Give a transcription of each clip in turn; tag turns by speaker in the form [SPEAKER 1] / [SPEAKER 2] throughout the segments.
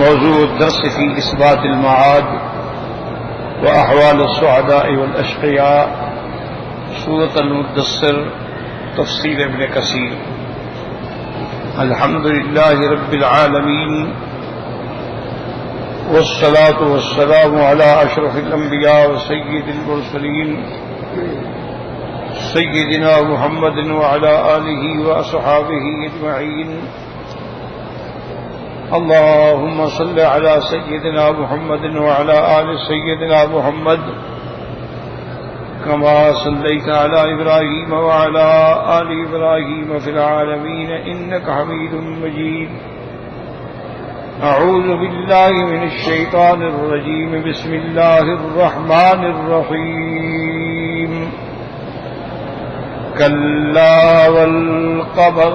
[SPEAKER 1] موضوع الدرس في إثبات المعاد وأحوال السعداء والأشقياء سورة المدثر تفسير ابن كثير. الحمد لله رب العالمين والصلاة والسلام على أشرف الأنبياء وسيد المرسلين سيدنا محمد وعلى آله وأصحابه أجمعين. اللهم صل على سيدنا محمد وعلى آل سيدنا محمد كما صليت على إبراهيم وعلى آل إبراهيم في العالمين إنك حميد مجيد. أعوذ بالله من الشيطان الرجيم. بسم الله الرحمن الرحيم. كلا والقمر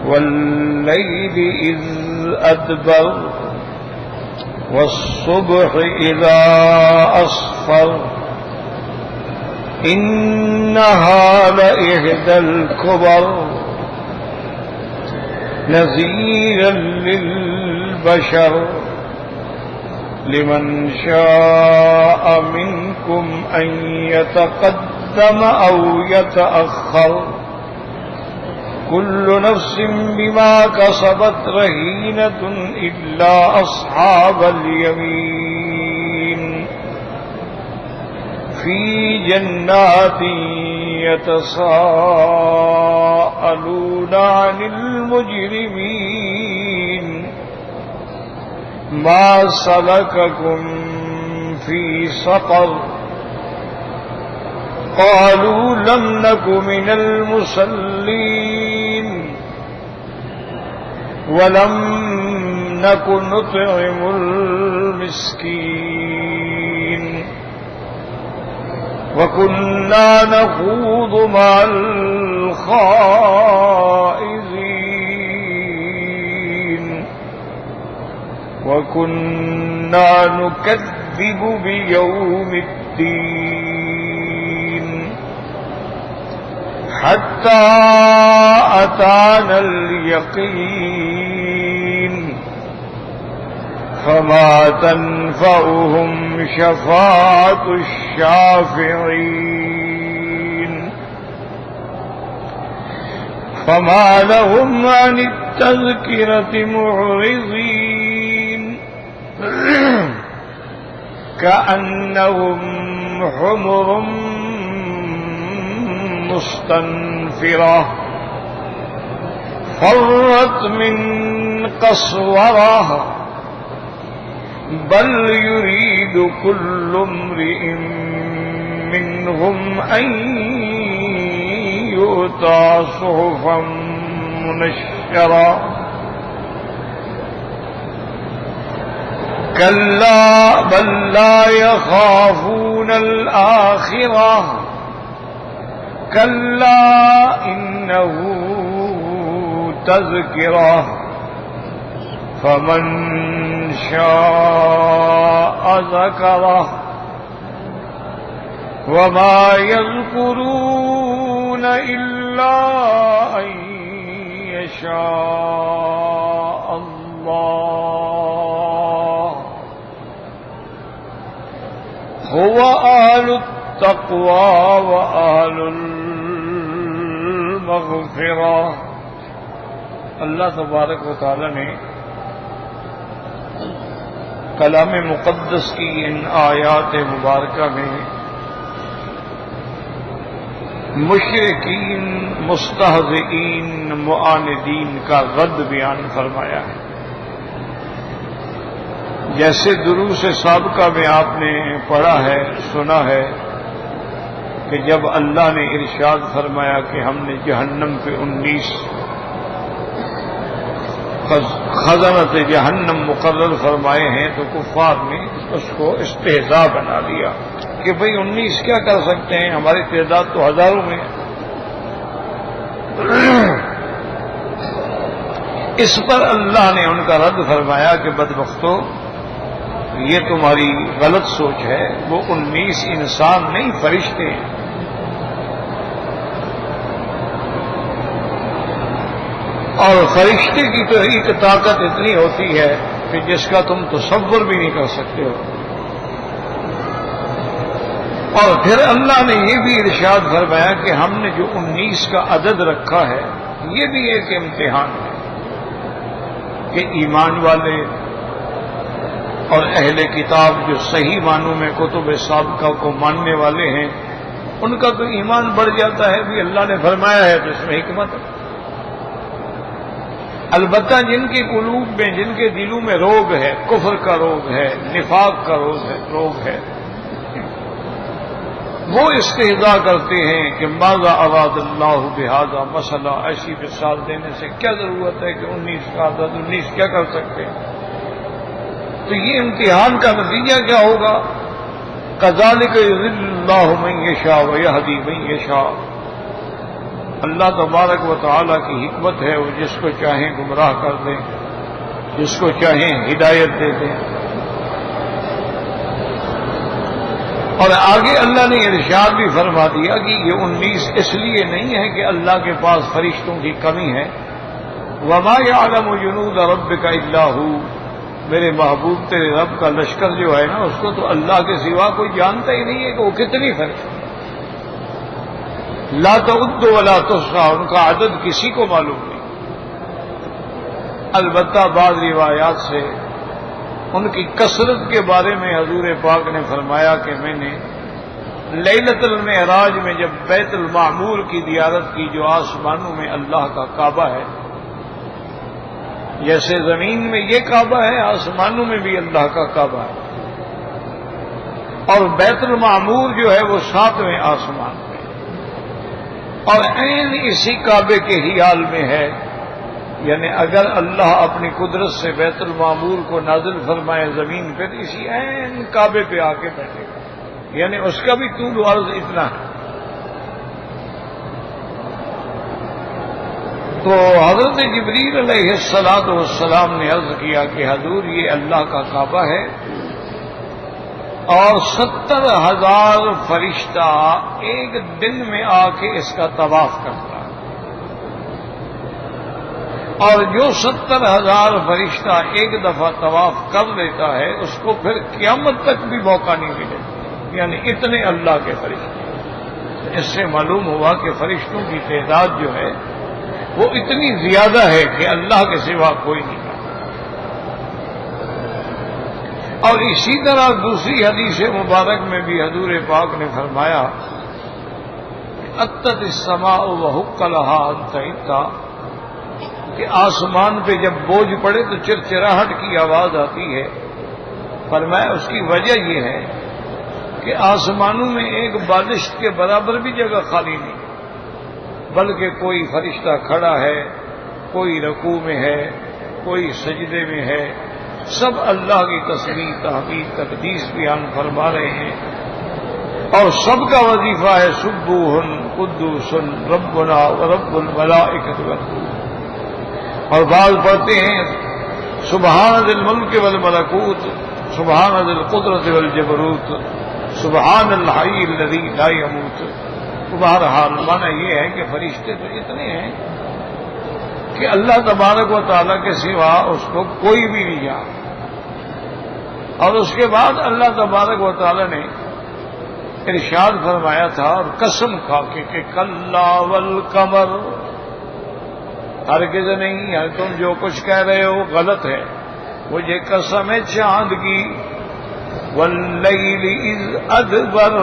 [SPEAKER 1] والليل إذ أدبر والصبح إذا أصفر إنها لإحدى الكبر نذيرا للبشر لمن شاء منكم أن يتقدم أو يتأخر كل نفس بما كسبت رهينة إلا أصحاب اليمين في جنات يتساءلون عن المجرمين ما سلككم في سقر قالوا لم نك من المصلين ولم نك نطعم المسكين وكنا نخوض مع الخائضين وكنا نكذب بيوم الدين حتى أتانا اليقين فما تنفعهم شفاعة الشافعين فما لهم عن التذكرة معرضين كأنهم حمر مستنفرة فرت من قسورة بل يريد كل امرئ منهم أن يؤتى صحفا منشرة كلا بل لا يخافون الآخرة كلا إنه تذكرة فمن شاء ذكره وما يذكرون إلا أن يشاء الله هو أهل التقوى وأهل المغفرة. اللہ تبارک و تعالی نے کلام مقدس کی ان آیات مبارکہ میں مشرکین مستہزئین معاندین کا رد بیان فرمایا ہے. جیسے دروس سابقہ میں آپ نے پڑھا ہے سنا ہے کہ جب اللہ نے ارشاد فرمایا کہ ہم نے جہنم پہ 19 خزانت جہنم مقرر فرمائے ہیں تو کفار نے اس کو استہزاء بنا دیا کہ بھئی 19 کیا کر سکتے ہیں، ہماری تعداد تو ہزاروں میں. اس پر اللہ نے ان کا رد فرمایا کہ بدبختو، یہ تمہاری غلط سوچ ہے، وہ 19 انسان نہیں فرشتے ہیں. اور فرشتے کی تو ایک طاقت اتنی ہوتی ہے کہ جس کا تم تصور بھی نہیں کر سکتے ہو. اور پھر اللہ نے یہ بھی ارشاد فرمایا کہ ہم نے جو 19 کا عدد رکھا ہے یہ بھی ایک امتحان ہے کہ ایمان والے اور اہل کتاب جو صحیح معنوں میں کتب سابقہ کو ماننے والے ہیں ان کا تو ایمان بڑھ جاتا ہے بھی اللہ نے فرمایا ہے تو اس میں حکمت ہے. البتہ جن کے قلوب میں جن کے دلوں میں روگ ہے، کفر کا روگ ہے، نفاق کا روگ ہے وہ استہزاء کرتے ہیں کہ ماذا اراد اللہ بہذا مسئلہ، ایسی مثال دینے سے کیا ضرورت ہے کہ 19 کا عدد 19 کیا کر سکتے ہیں. تو یہ امتحان کا نتیجہ کیا ہوگا؟ کذالک یضل اللہ من یشاء ویہدی من یشاء. اللہ تبارک و تعالی کی حکمت ہے، وہ جس کو چاہیں گمراہ کر دیں، جس کو چاہیں ہدایت دے دیں. اور آگے اللہ نے ارشاد بھی فرما دیا کہ یہ 19 اس لیے نہیں ہے کہ اللہ کے پاس فرشتوں کی کمی ہے. وما یعلم جنود ربک الا ھو. میرے محبوب تیرے رب کا لشکر جو ہے نا اس کو تو اللہ کے سوا کوئی جانتا ہی نہیں ہے کہ وہ کتنی فرشتے. لا تعد ولا تحصى، ان کا عدد کسی کو معلوم نہیں. البتہ بعض روایات سے ان کی کثرت کے بارے میں حضور پاک نے فرمایا کہ میں نے لیلۃ المعراج میں جب بیت المعمور کی زیارت کی، جو آسمانوں میں اللہ کا کعبہ ہے، جیسے زمین میں یہ کعبہ ہے آسمانوں میں بھی اللہ کا کعبہ ہے، اور بیت المعمور جو ہے وہ 7ویں آسمان میں، اور عین اسی کعبے کے ہی حال میں ہے. یعنی اگر اللہ اپنی قدرت سے بیت المعمور کو نازل فرمائے زمین پہ تو اسی عین کعبے پہ آ کے بیٹھے گا. یعنی اس کا بھی طول و عرض اتنا ہے. تو حضرت جبریل علیہ السلام نے عرض کیا کہ حضور یہ اللہ کا کعبہ ہے اور 70,000 فرشتہ ایک دن میں آ کے اس کا طواف کرتا ہے، اور جو 70,000 فرشتہ ایک دفعہ طواف کر لیتا ہے اس کو پھر قیامت تک بھی موقع نہیں ملے. یعنی اتنے اللہ کے فرشتے. اس سے معلوم ہوا کہ فرشتوں کی تعداد جو ہے وہ اتنی زیادہ ہے کہ اللہ کے سوا کوئی نہیں. اور اسی طرح دوسری حدیث مبارک میں بھی حضور پاک نے فرمایا اتت السماء وحق لها ان تئتا، کہ آسمان پہ جب بوجھ پڑے تو چرچراہٹ کی آواز آتی ہے. فرمایا اس کی وجہ یہ ہے کہ آسمانوں میں ایک بالشت کے برابر بھی جگہ خالی نہیں، بلکہ کوئی فرشتہ کھڑا ہے، کوئی رکوع میں ہے، کوئی سجدے میں ہے، سب اللہ کی تسبیح تحمید تقدیس بیان فرما رہے ہیں، اور سب کا وظیفہ ہے سبوح قدوس ربنا ورب الملائکۃ والروح. اور بعض پڑھتے ہیں سبحان ذی الملک والملکوت، سبحان ذی القدرت والجبروت، سبحان الحی الذی لا یموت. بہرحال معنی یہ ہے کہ فرشتے تو اتنے ہیں کہ اللہ تبارک و تعالیٰ کے سوا اس کو کوئی بھی نہیں جانتا. اور اس کے بعد اللہ تبارک و تعالیٰ نے ارشاد فرمایا تھا اور قسم کھا کے کہ کلا والقمر، ہرگز نہیں، یعنی تم جو کچھ کہہ رہے ہو غلط ہے. مجھے قسم ہے چاند کی، واللیل اذ ادبر،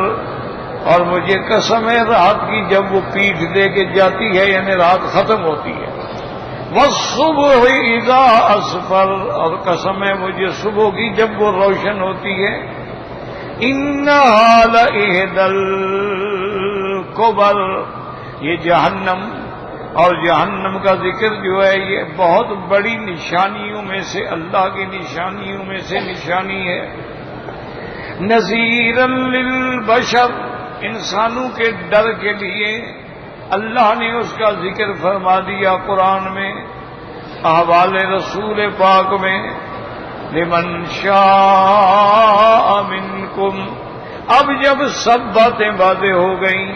[SPEAKER 1] اور مجھے قسم ہے رات کی جب وہ پیٹھ دے کے جاتی ہے، یعنی رات ختم ہوتی ہے. والصبح اذا اسفر، اور قسم ہے مجھے صبح کی جب وہ روشن ہوتی ہے. انہا لإحدی الکبر، یہ جہنم اور جہنم کا ذکر جو ہے یہ بہت بڑی نشانیوں میں سے، اللہ کی نشانیوں میں سے نشانی ہے. نذیرا للبشر، انسانوں کے ڈر کے لیے اللہ نے اس کا ذکر فرما دیا قرآن میں، احوال رسول پاک میں. لمن شاء منکم، اب جب سب باتیں واضح ہو گئیں،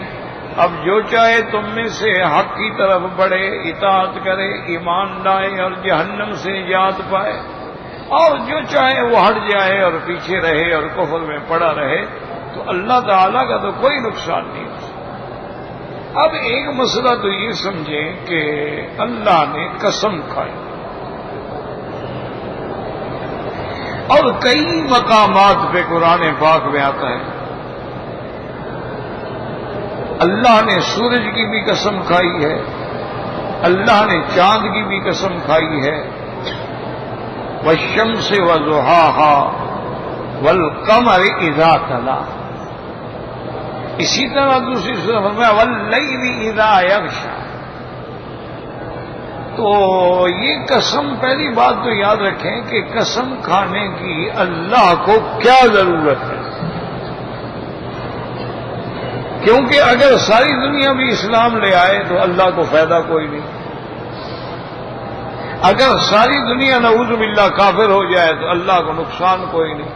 [SPEAKER 1] اب جو چاہے تم میں سے حق کی طرف بڑھے، اطاعت کرے، ایمان لائے اور جہنم سے نجات پائے. اور جو چاہے وہ ہٹ جائے اور پیچھے رہے اور کفر میں پڑا رہے تو اللہ تعالیٰ کا تو کوئی نقصان نہیں ہو سکتا۔ اب ایک مسئلہ تو یہ سمجھیں کہ اللہ نے قسم کھائی، اور کئی مقامات پہ قرآن پاک میں آتا ہے اللہ نے سورج کی بھی قسم کھائی ہے، اللہ نے چاند کی بھی قسم کھائی ہے، والشمس وضحاها والقمر اذا تلا۔ اسی طرح دوسری سورۃ میں واللیل اذا یغشی۔ تو یہ قسم، پہلی بات تو یاد رکھیں کہ قسم کھانے کی اللہ کو کیا ضرورت ہے، کیونکہ اگر ساری دنیا بھی اسلام لے آئے تو اللہ کو فائدہ کوئی نہیں، اگر ساری دنیا نعوذ باللہ کافر ہو جائے تو اللہ کو نقصان کوئی نہیں،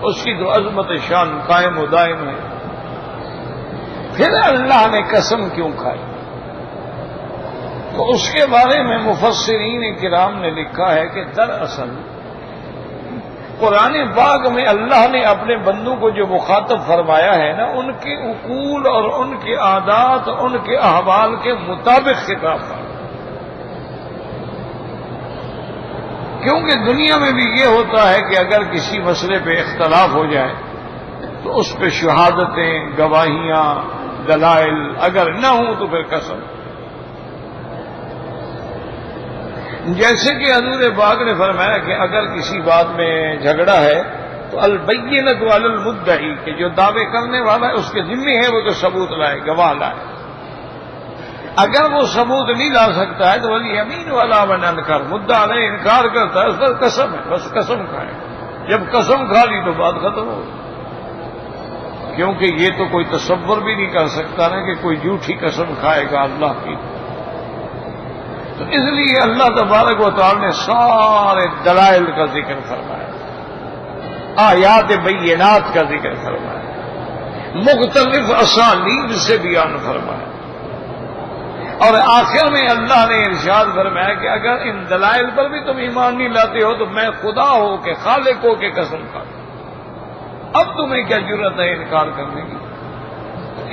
[SPEAKER 1] اس کی تو عظمت شان قائم و دائم ہے۔ پھر اللہ نے قسم کیوں کھائی؟ تو اس کے بارے میں مفسرین کرام نے لکھا ہے کہ دراصل قرآن پاک میں اللہ نے اپنے بندوں کو جو مخاطب فرمایا ہے نا، ان کے عقول اور ان کے عادات اور ان کے احوال کے مطابق خطاب فرمایا۔ کیونکہ دنیا میں بھی یہ ہوتا ہے کہ اگر کسی مسئلے پہ اختلاف ہو جائے تو اس پہ شہادتیں، گواہیاں، دلائل اگر نہ ہوں تو پھر قسم۔ جیسے کہ حضور پاک نے فرمایا کہ اگر کسی بات میں جھگڑا ہے تو البینۃ علی المدعی، کہ جو دعوے کرنے والا ہے اس کے ذمہ ہے وہ تو ثبوت لائے، گواہ لائے۔ اگر وہ ثبوت نہیں لا سکتا ہے تو والیمین علی من انکر، مدعا علیہ انکار کرتا ہے اس پر قسم ہے، بس قسم کھائے۔ جب قسم کھا لی تو بات ختم ہو گئی، کیونکہ یہ تو کوئی تصور بھی نہیں کر سکتا نا کہ کوئی جھوٹی قسم کھائے گا اللہ کی۔ تو اس لیے اللہ تبارک و تعالی نے سارے دلائل کا ذکر فرمایا، آیات بینات کا ذکر فرمایا، مختلف اسانید سے بیان فرمایا، اور آخر میں اللہ نے ارشاد فرمایا کہ اگر ان دلائل پر بھی تم ایمان نہیں لاتے ہو تو میں خدا ہو کے، خالق ہو کے قسم کھاتا ہوں، اب تمہیں کیا جرأت ہے انکار کرنے کی؟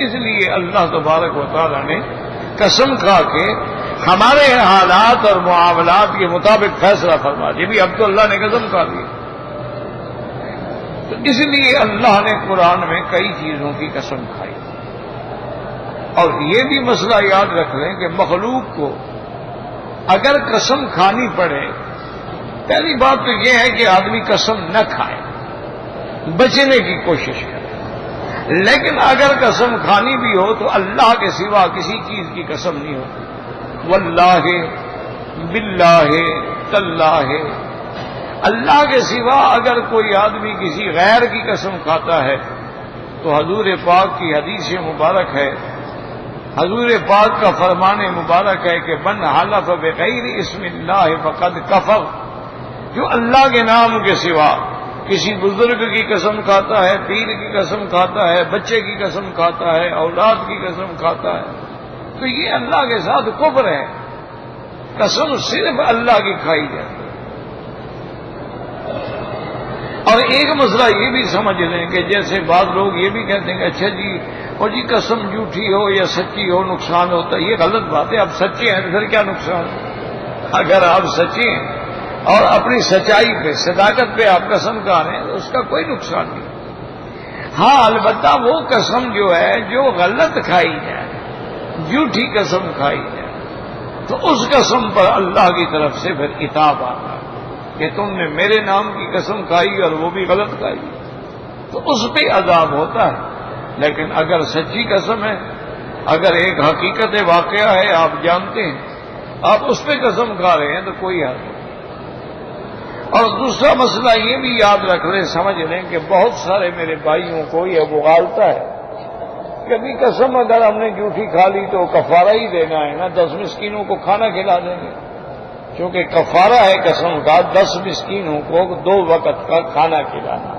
[SPEAKER 1] اس لیے اللہ تبارک و تعالی نے قسم کھا کے ہمارے حالات اور معاملات کے مطابق فیصلہ فرما دیا۔ بھی اب تو اللہ نے قسم کھا دی، تو اس لیے اللہ نے قرآن میں کئی چیزوں کی قسم کھائی۔ اور یہ بھی مسئلہ یاد رکھ لیں کہ مخلوق کو اگر قسم کھانی پڑے، پہلی بات تو یہ ہے کہ آدمی قسم نہ کھائے، بچنے کی کوشش کرے، لیکن اگر قسم کھانی بھی ہو تو اللہ کے سوا کسی چیز کی قسم نہیں ہوتی۔ واللہ، باللہ، تاللہ، اللہ کے سوا اگر کوئی آدمی کسی غیر کی قسم کھاتا ہے تو حضور پاک کی حدیث مبارک ہے، حضور پاک کا فرمان مبارک ہے کہ من حلف بغیر اسم اللہ فقد کفر، جو اللہ کے نام کے سوا کسی بزرگ کی قسم کھاتا ہے، پیر کی قسم کھاتا ہے، بچے کی قسم کھاتا ہے، اولاد کی قسم کھاتا ہے، تو یہ اللہ کے ساتھ کفر ہے۔ قسم صرف اللہ کی کھائی جاتی ہے۔ اور ایک مسئلہ یہ بھی سمجھ لیں کہ جیسے بعض لوگ یہ بھی کہتے ہیں کہ اچھا جی، اور جی قسم جھوٹی ہو یا سچی ہو نقصان ہوتا ہے، یہ غلط بات ہے۔ آپ سچے ہیں تو پھر کیا نقصان ہے؟ اگر آپ سچے ہیں اور اپنی سچائی پہ، صداقت پہ آپ قسم کھا رہے ہیں تو اس کا کوئی نقصان نہیں۔ ہاں البتہ وہ قسم جو ہے جو غلط کھائی جائے، جھوٹی قسم کھائی جائے، تو اس قسم پر اللہ کی طرف سے پھر عتاب آتا ہے کہ تم نے میرے نام کی قسم کھائی اور وہ بھی غلط کھائی، تو اس پہ عذاب ہوتا ہے۔ لیکن اگر سچی قسم ہے، اگر ایک حقیقت واقعہ ہے آپ جانتے ہیں، آپ اس پہ قسم کھا رہے ہیں تو کوئی حل نہیں۔ اور دوسرا مسئلہ یہ بھی یاد رکھ لیں، سمجھ لیں کہ بہت سارے میرے بھائیوں کو یہ بغالتا ہے، کبھی قسم اگر ہم نے جھوٹی کھا لی تو کفارہ ہی دینا ہے نا، 10 مسکینوں کو کھانا کھلا دیں گے، کیونکہ کفارہ ہے قسم کا 10 مسکینوں کو 2 وقت کا کھانا کھلانا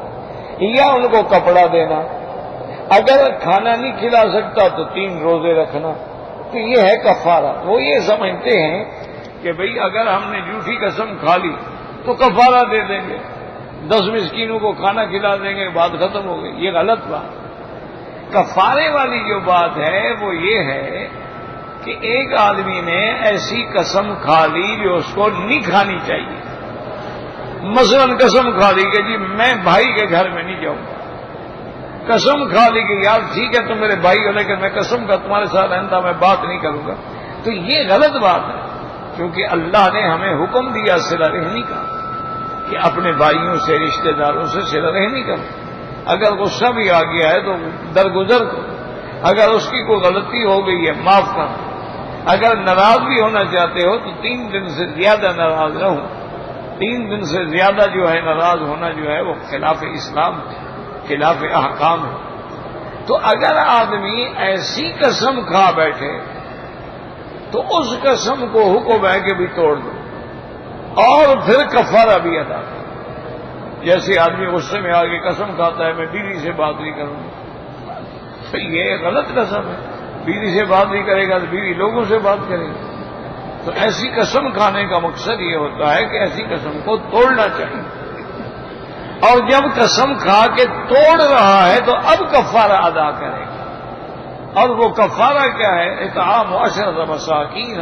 [SPEAKER 1] یا ان کو کپڑا دینا، اگر کھانا نہیں کھلا سکتا تو 3 روزے رکھنا، تو یہ ہے کفارہ۔ وہ یہ سمجھتے ہیں کہ بھئی اگر ہم نے جھوٹی قسم کھا لی تو کفارہ دے دیں گے، 10 مسکینوں کو کھانا کھلا دیں گے، بات ختم ہو گئی۔ یہ غلط بات۔ کفارے والی جو بات ہے وہ یہ ہے کہ ایک آدمی نے ایسی قسم کھا لی جو اس کو نہیں کھانی چاہیے۔ مثلا قسم کھا لی کہ جی میں بھائی کے گھر میں نہیں جاؤں گا، قسم کھا لی کہ یار ٹھیک ہے تم میرے بھائی ہو لیکن میں قسم کا تمہارے ساتھ رہتا میں بات نہیں کروں گا، تو یہ غلط بات ہے، کیونکہ اللہ نے ہمیں حکم دیا صلہ رحمی کا کہ اپنے بھائیوں سے رشتہ داروں سے صلہ رحمی کرو۔ اگر غصہ بھی آ گیا ہے تو درگزر کرو، اگر اس کی کوئی غلطی ہو گئی ہے معاف کرو، اگر ناراض بھی ہونا چاہتے ہو تو 3 دن سے زیادہ ناراض رہو۔ 3 دن سے زیادہ جو ہے ناراض ہونا جو ہے وہ خلاف اسلام ہے، خلاف احکام ہے۔ تو اگر آدمی ایسی قسم کھا بیٹھے تو اس قسم کو حکم ہے کہ بھی توڑ دو اور پھر کفارہ بھی ادا کرو۔ جیسے آدمی غصے میں آگے قسم کھاتا ہے میں بیوی سے بات نہیں کروں گا، تو یہ غلط قسم ہے۔ بیوی سے بات نہیں کرے گا تو بیوی لوگوں سے بات کرے گا۔ تو ایسی قسم کھانے کا مقصد یہ ہوتا ہے کہ ایسی قسم کو توڑنا چاہیے، اور جب قسم کھا کے توڑ رہا ہے تو اب کفارہ ادا کرے گا۔ اور وہ کفارہ کیا ہے؟ اطعام 10 مساکین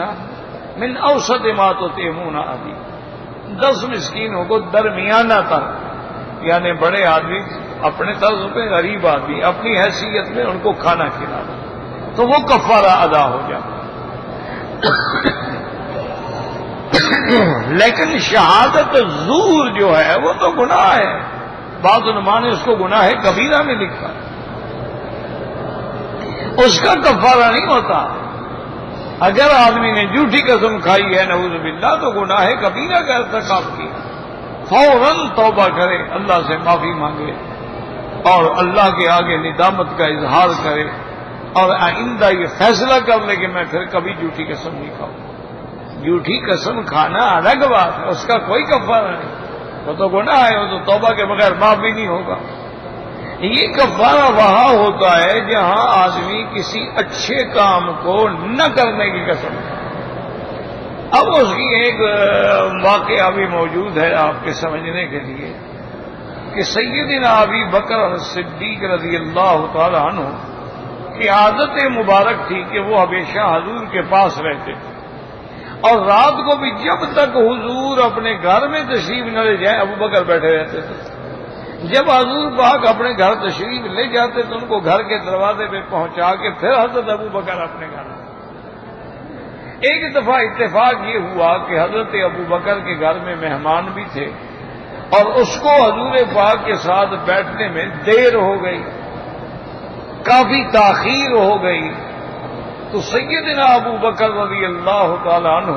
[SPEAKER 1] من اوسط ما تطعمون اہلیکم، 10 مسکینوں کو درمیانہ تر، یعنی بڑے آدمی اپنے طرز پہ، غریب آدمی اپنی حیثیت میں ان کو کھانا کھلانا، تو وہ کفارہ ادا ہو جاتا۔ لیکن شہادت زور جو ہے وہ تو گناہ ہے، بعض علماء نے اس کو گناہ کبیرہ میں لکھا، اس کا کفارہ نہیں ہوتا۔ اگر آدمی نے جھوٹی قسم کھائی ہے نعوذ باللہ تو گناہ کبیرہ کا ارتکاب کیا، فوراً توبہ کرے، اللہ سے معافی مانگے اور اللہ کے آگے ندامت کا اظہار کرے، اور آئندہ یہ فیصلہ کر لے کہ میں پھر کبھی جھوٹی قسم نہیں کھاؤں۔ جھوٹی قسم کھانا الگ بات ہے، اس کا کوئی کفارہ نہیں، وہ تو گناہ ہے، وہ تو توبہ کے بغیر معاف بھی نہیں ہوگا۔ یہ کفارہ وہاں ہوتا ہے جہاں آدمی کسی اچھے کام کو نہ کرنے کی قسم ہے۔ اب اس کی ایک واقعہ بھی موجود ہے آپ کے سمجھنے کے لیے کہ سیدنا ابی بکر صدیق رضی اللہ تعالی عنہ کی عادت مبارک تھی کہ وہ ہمیشہ حضور کے پاس رہتے تھے، اور رات کو بھی جب تک حضور اپنے گھر میں تشریف نہ لے جائیں ابو بکر بیٹھے رہتے تھے۔ جب حضور پاک اپنے گھر تشریف لے جاتے تو ان کو گھر کے دروازے پہ پہنچا کے پھر حضرت ابو بکر اپنے گھر آتے۔ ایک دفعہ اتفاق یہ ہوا کہ حضرت ابو بکر کے گھر میں مہمان بھی تھے اور اس کو حضور پاک کے ساتھ بیٹھنے میں دیر ہو گئی، کافی تاخیر ہو گئی، تو سیدنا ابو بکر رضی اللہ تعالی عنہ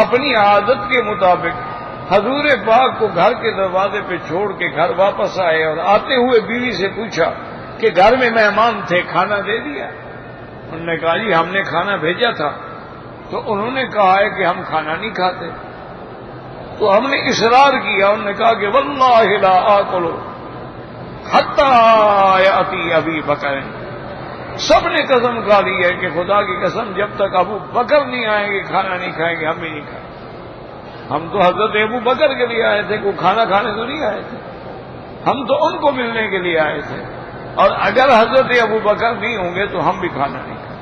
[SPEAKER 1] اپنی عادت کے مطابق حضور پاک کو گھر کے دروازے پہ چھوڑ کے گھر واپس آئے، اور آتے ہوئے بیوی سے پوچھا کہ گھر میں مہمان تھے کھانا دے دیا؟ انہوں نے کہا جی ہم نے کھانا بھیجا تھا۔ تو انہوں نے کہا ہے کہ ہم کھانا نہیں کھاتے۔ تو ہم نے اصرار کیا، انہوں نے کہا کہ واللہ لا آکل حتی یأتی ابی بکر، سب نے قسم کھا لی ہے کہ خدا کی قسم جب تک ابو بکر نہیں آئیں گے کھانا نہیں کھائیں گے، ہم بھی نہیں کھائیں گے۔ ہم تو حضرت ابو بکر کے لیے آئے تھے، کوئی کھانا کھانے تو نہیں آئے تھے، ہم تو ان کو ملنے کے لیے آئے تھے، اور اگر حضرت ابو بکر نہیں ہوں گے تو ہم بھی کھانا نہیں کھائیں۔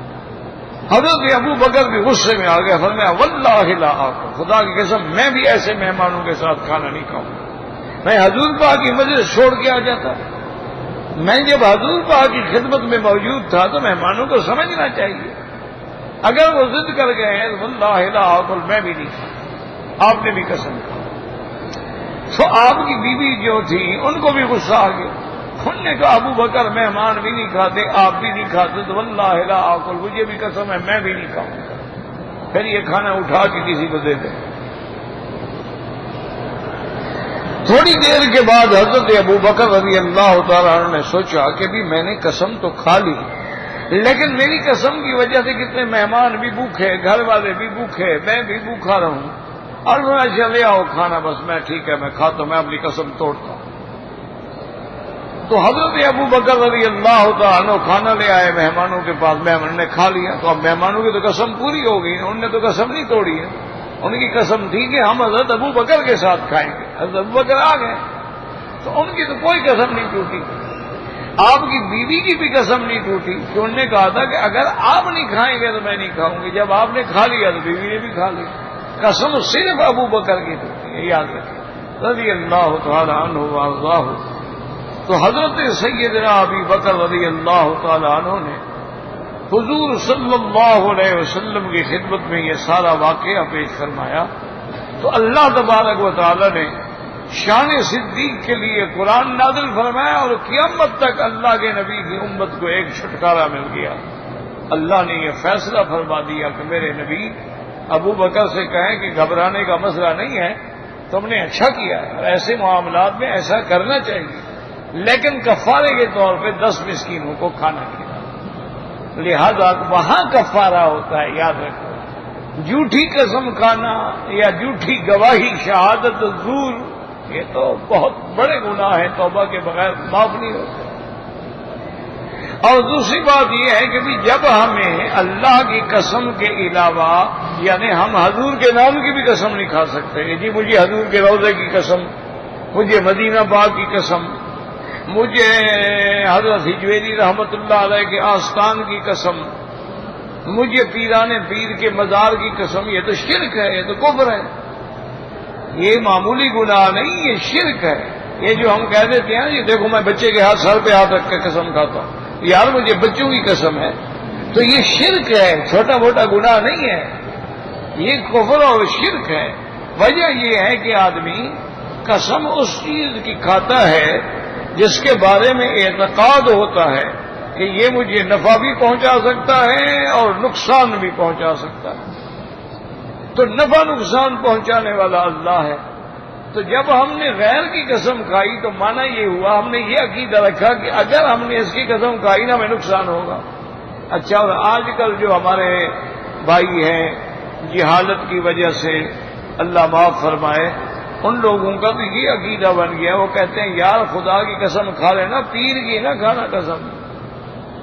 [SPEAKER 1] حضرت ابو بکر بھی غصے میں آ گئے، فرمایا واللہ لا آکل، خدا کی قسم میں بھی ایسے مہمانوں کے ساتھ کھانا نہیں کھاؤں گا، میں حضور پاک کی مجلس چھوڑ کے آ جاتا۔ میں جب حضور پاک کی خدمت میں موجود تھا تو مہمانوں کو سمجھنا چاہیے، اگر وہ ضد کر گئے ہیں واللہ لا آکل میں بھی نہیں کھاؤں۔ آپ نے بھی قسم کھا، تو آپ کی بیوی جو تھی ان کو بھی غصہ آ گیا، انہوں نے کہا ابو بکر مہمان بھی نہیں کھاتے آپ بھی نہیں کھاتے تو واللہ لا آکل، مجھے بھی قسم ہے میں بھی نہیں کھاؤں گا، پھر یہ کھانا اٹھا کے کسی کو دے دیں۔ تھوڑی دیر کے بعد حضرت ابو بکر رضی اللہ تعالیٰ عنہ نے سوچا کہ بھی میں نے قسم تو کھا لی، لیکن میری قسم کی وجہ سے کتنے مہمان بھی بھوکے، گھر والے بھی بھوکے، میں بھی بھوکا رہوں، اور میں چلے آؤ کھانا، بس میں ٹھیک ہے میں کھاتا ہوں، میں اپنی قسم توڑتا ہوں۔ تو حضرت ابو بکر رضی اللہ تعالیٰ عنہ کھانا لے آئے مہمانوں کے پاس، مہمان نے کھا لیا، تو اب مہمانوں کی تو قسم پوری ہو گئی، انہوں نے تو قسم نہیں توڑی ہے، ان کی قسم تھی کہ ہم حضرت ابو بکر کے ساتھ کھائیں گے. حضرت ابو بکر آ گئے تو ان کی تو کوئی قسم نہیں ٹوٹی. آپ کی بیوی کی بھی قسم نہیں ٹوٹی کہ انہوں نے کہا تھا کہ اگر آپ نہیں کھائیں گے تو میں نہیں کھاؤں گی. جب آپ نے کھا لیا تو بیوی نے بھی کھا لی. قسم صرف ابو بکر کی ٹوٹی ہے, یاد رکھیں رضی اللہ تعالی عنہ وارضاہ. تو حضرت سیدنا ابی بکر رضی اللہ تعالی عنہ نے حضور صلی اللہ علیہ وسلم کی خدمت میں یہ سارا واقعہ پیش فرمایا. تو اللہ تبارک و تعالی نے شان صدیق کے لیے قرآن نازل فرمایا اور قیامت تک اللہ کے نبی کی امت کو ایک چھٹکارا مل گیا. اللہ نے یہ فیصلہ فرما دیا کہ میرے نبی ابو بکر سے کہیں کہ گھبرانے کا مسئلہ نہیں ہے, تم نے اچھا کیا ہے اور ایسے معاملات میں ایسا کرنا چاہیے, لیکن کفارے کے طور پہ 10 مسکینوں کو کھانا کھلانا. لہذا وہاں کفارہ ہوتا ہے, یاد رکھو. جھوٹی قسم کھانا یا جھوٹی گواہی شہادت زور یہ تو بہت بڑے گناہ ہیں, توبہ کے بغیر معاف نہیں ہوتے. اور دوسری بات یہ ہے کہ جب ہمیں اللہ کی قسم کے علاوہ یعنی ہم حضور کے نام کی بھی قسم نہیں کھا سکتے کہ جی مجھے حضور کے روضے کی قسم, مجھے مدینہ پاک کی قسم, مجھے حضرت حجویری رحمت اللہ علیہ کے آستان کی قسم, مجھے پیران پیر کے مزار کی قسم. یہ تو شرک ہے, یہ تو کفر ہے. یہ معمولی گناہ نہیں, یہ شرک ہے. یہ جو ہم کہہ دیتے ہیں یہ دیکھو میں بچے کے ہاتھ سر پہ ہاتھ رکھ کے قسم کھاتا ہوں, یار مجھے بچوں کی قسم ہے, تو یہ شرک ہے, چھوٹا موٹا گناہ نہیں ہے, یہ کفر اور شرک ہے. وجہ یہ ہے کہ آدمی قسم اس چیز کی کھاتا ہے جس کے بارے میں اعتقاد ہوتا ہے کہ یہ مجھے نفع بھی پہنچا سکتا ہے اور نقصان بھی پہنچا سکتا ہے. تو نفع نقصان پہنچانے والا اللہ ہے. تو جب ہم نے غیر کی قسم کھائی تو مانا یہ ہوا ہم نے یہ عقیدہ رکھا کہ اگر ہم نے اس کی قسم کھائی نا ہمیں نقصان ہوگا. اچھا, اور آج کل جو ہمارے بھائی ہیں جہالت کی وجہ سے اللہ معاف فرمائے, ان لوگوں کا تو یہ عقیدہ بن گیا, وہ کہتے ہیں یار خدا کی قسم کھا لینا, پیر کی نہ کھانا قسم.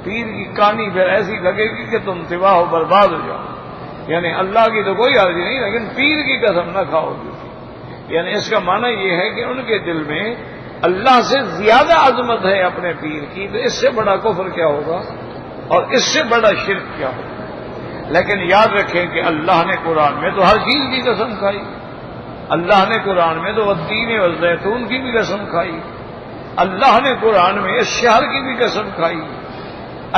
[SPEAKER 1] پیر کی کہانی پھر ایسی لگے گی کہ تم تباہ و برباد ہو جاؤ. یعنی اللہ کی تو کوئی عرضی نہیں, لیکن پیر کی قسم نہ کھاؤ گی. یعنی اس کا معنی یہ ہے کہ ان کے دل میں اللہ سے زیادہ عظمت ہے اپنے پیر کی. تو اس سے بڑا کفر کیا ہوگا اور اس سے بڑا شرک کیا ہوگا. لیکن یاد رکھیں کہ اللہ نے قرآن میں تو ہر چیز کی قسم کھائی. اللہ نے قرآن میں تو والتین والزیتون کی بھی قسم کھائی. اللہ نے قرآن میں اس شہر کی بھی قسم کھائی.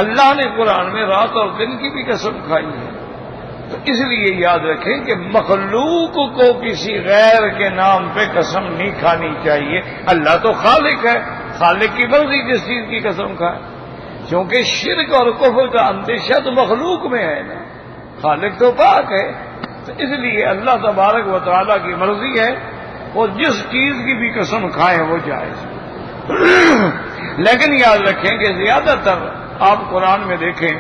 [SPEAKER 1] اللہ نے قرآن میں رات اور دن کی بھی قسم کھائی ہے. تو اس لیے یاد رکھیں کہ مخلوق کو کسی غیر کے نام پہ قسم نہیں کھانی چاہیے. اللہ تو خالق ہے, خالق کی مرضی جس چیز کی قسم کھائے. کیونکہ شرک اور کفر کا اندیشہ تو مخلوق میں ہے نا, خالق تو پاک ہے. تو اس لیے اللہ تبارک و تعالیٰ کی مرضی ہے, وہ جس چیز کی بھی قسم کھائیں وہ جائز. لیکن یاد رکھیں کہ زیادہ تر آپ قرآن میں دیکھیں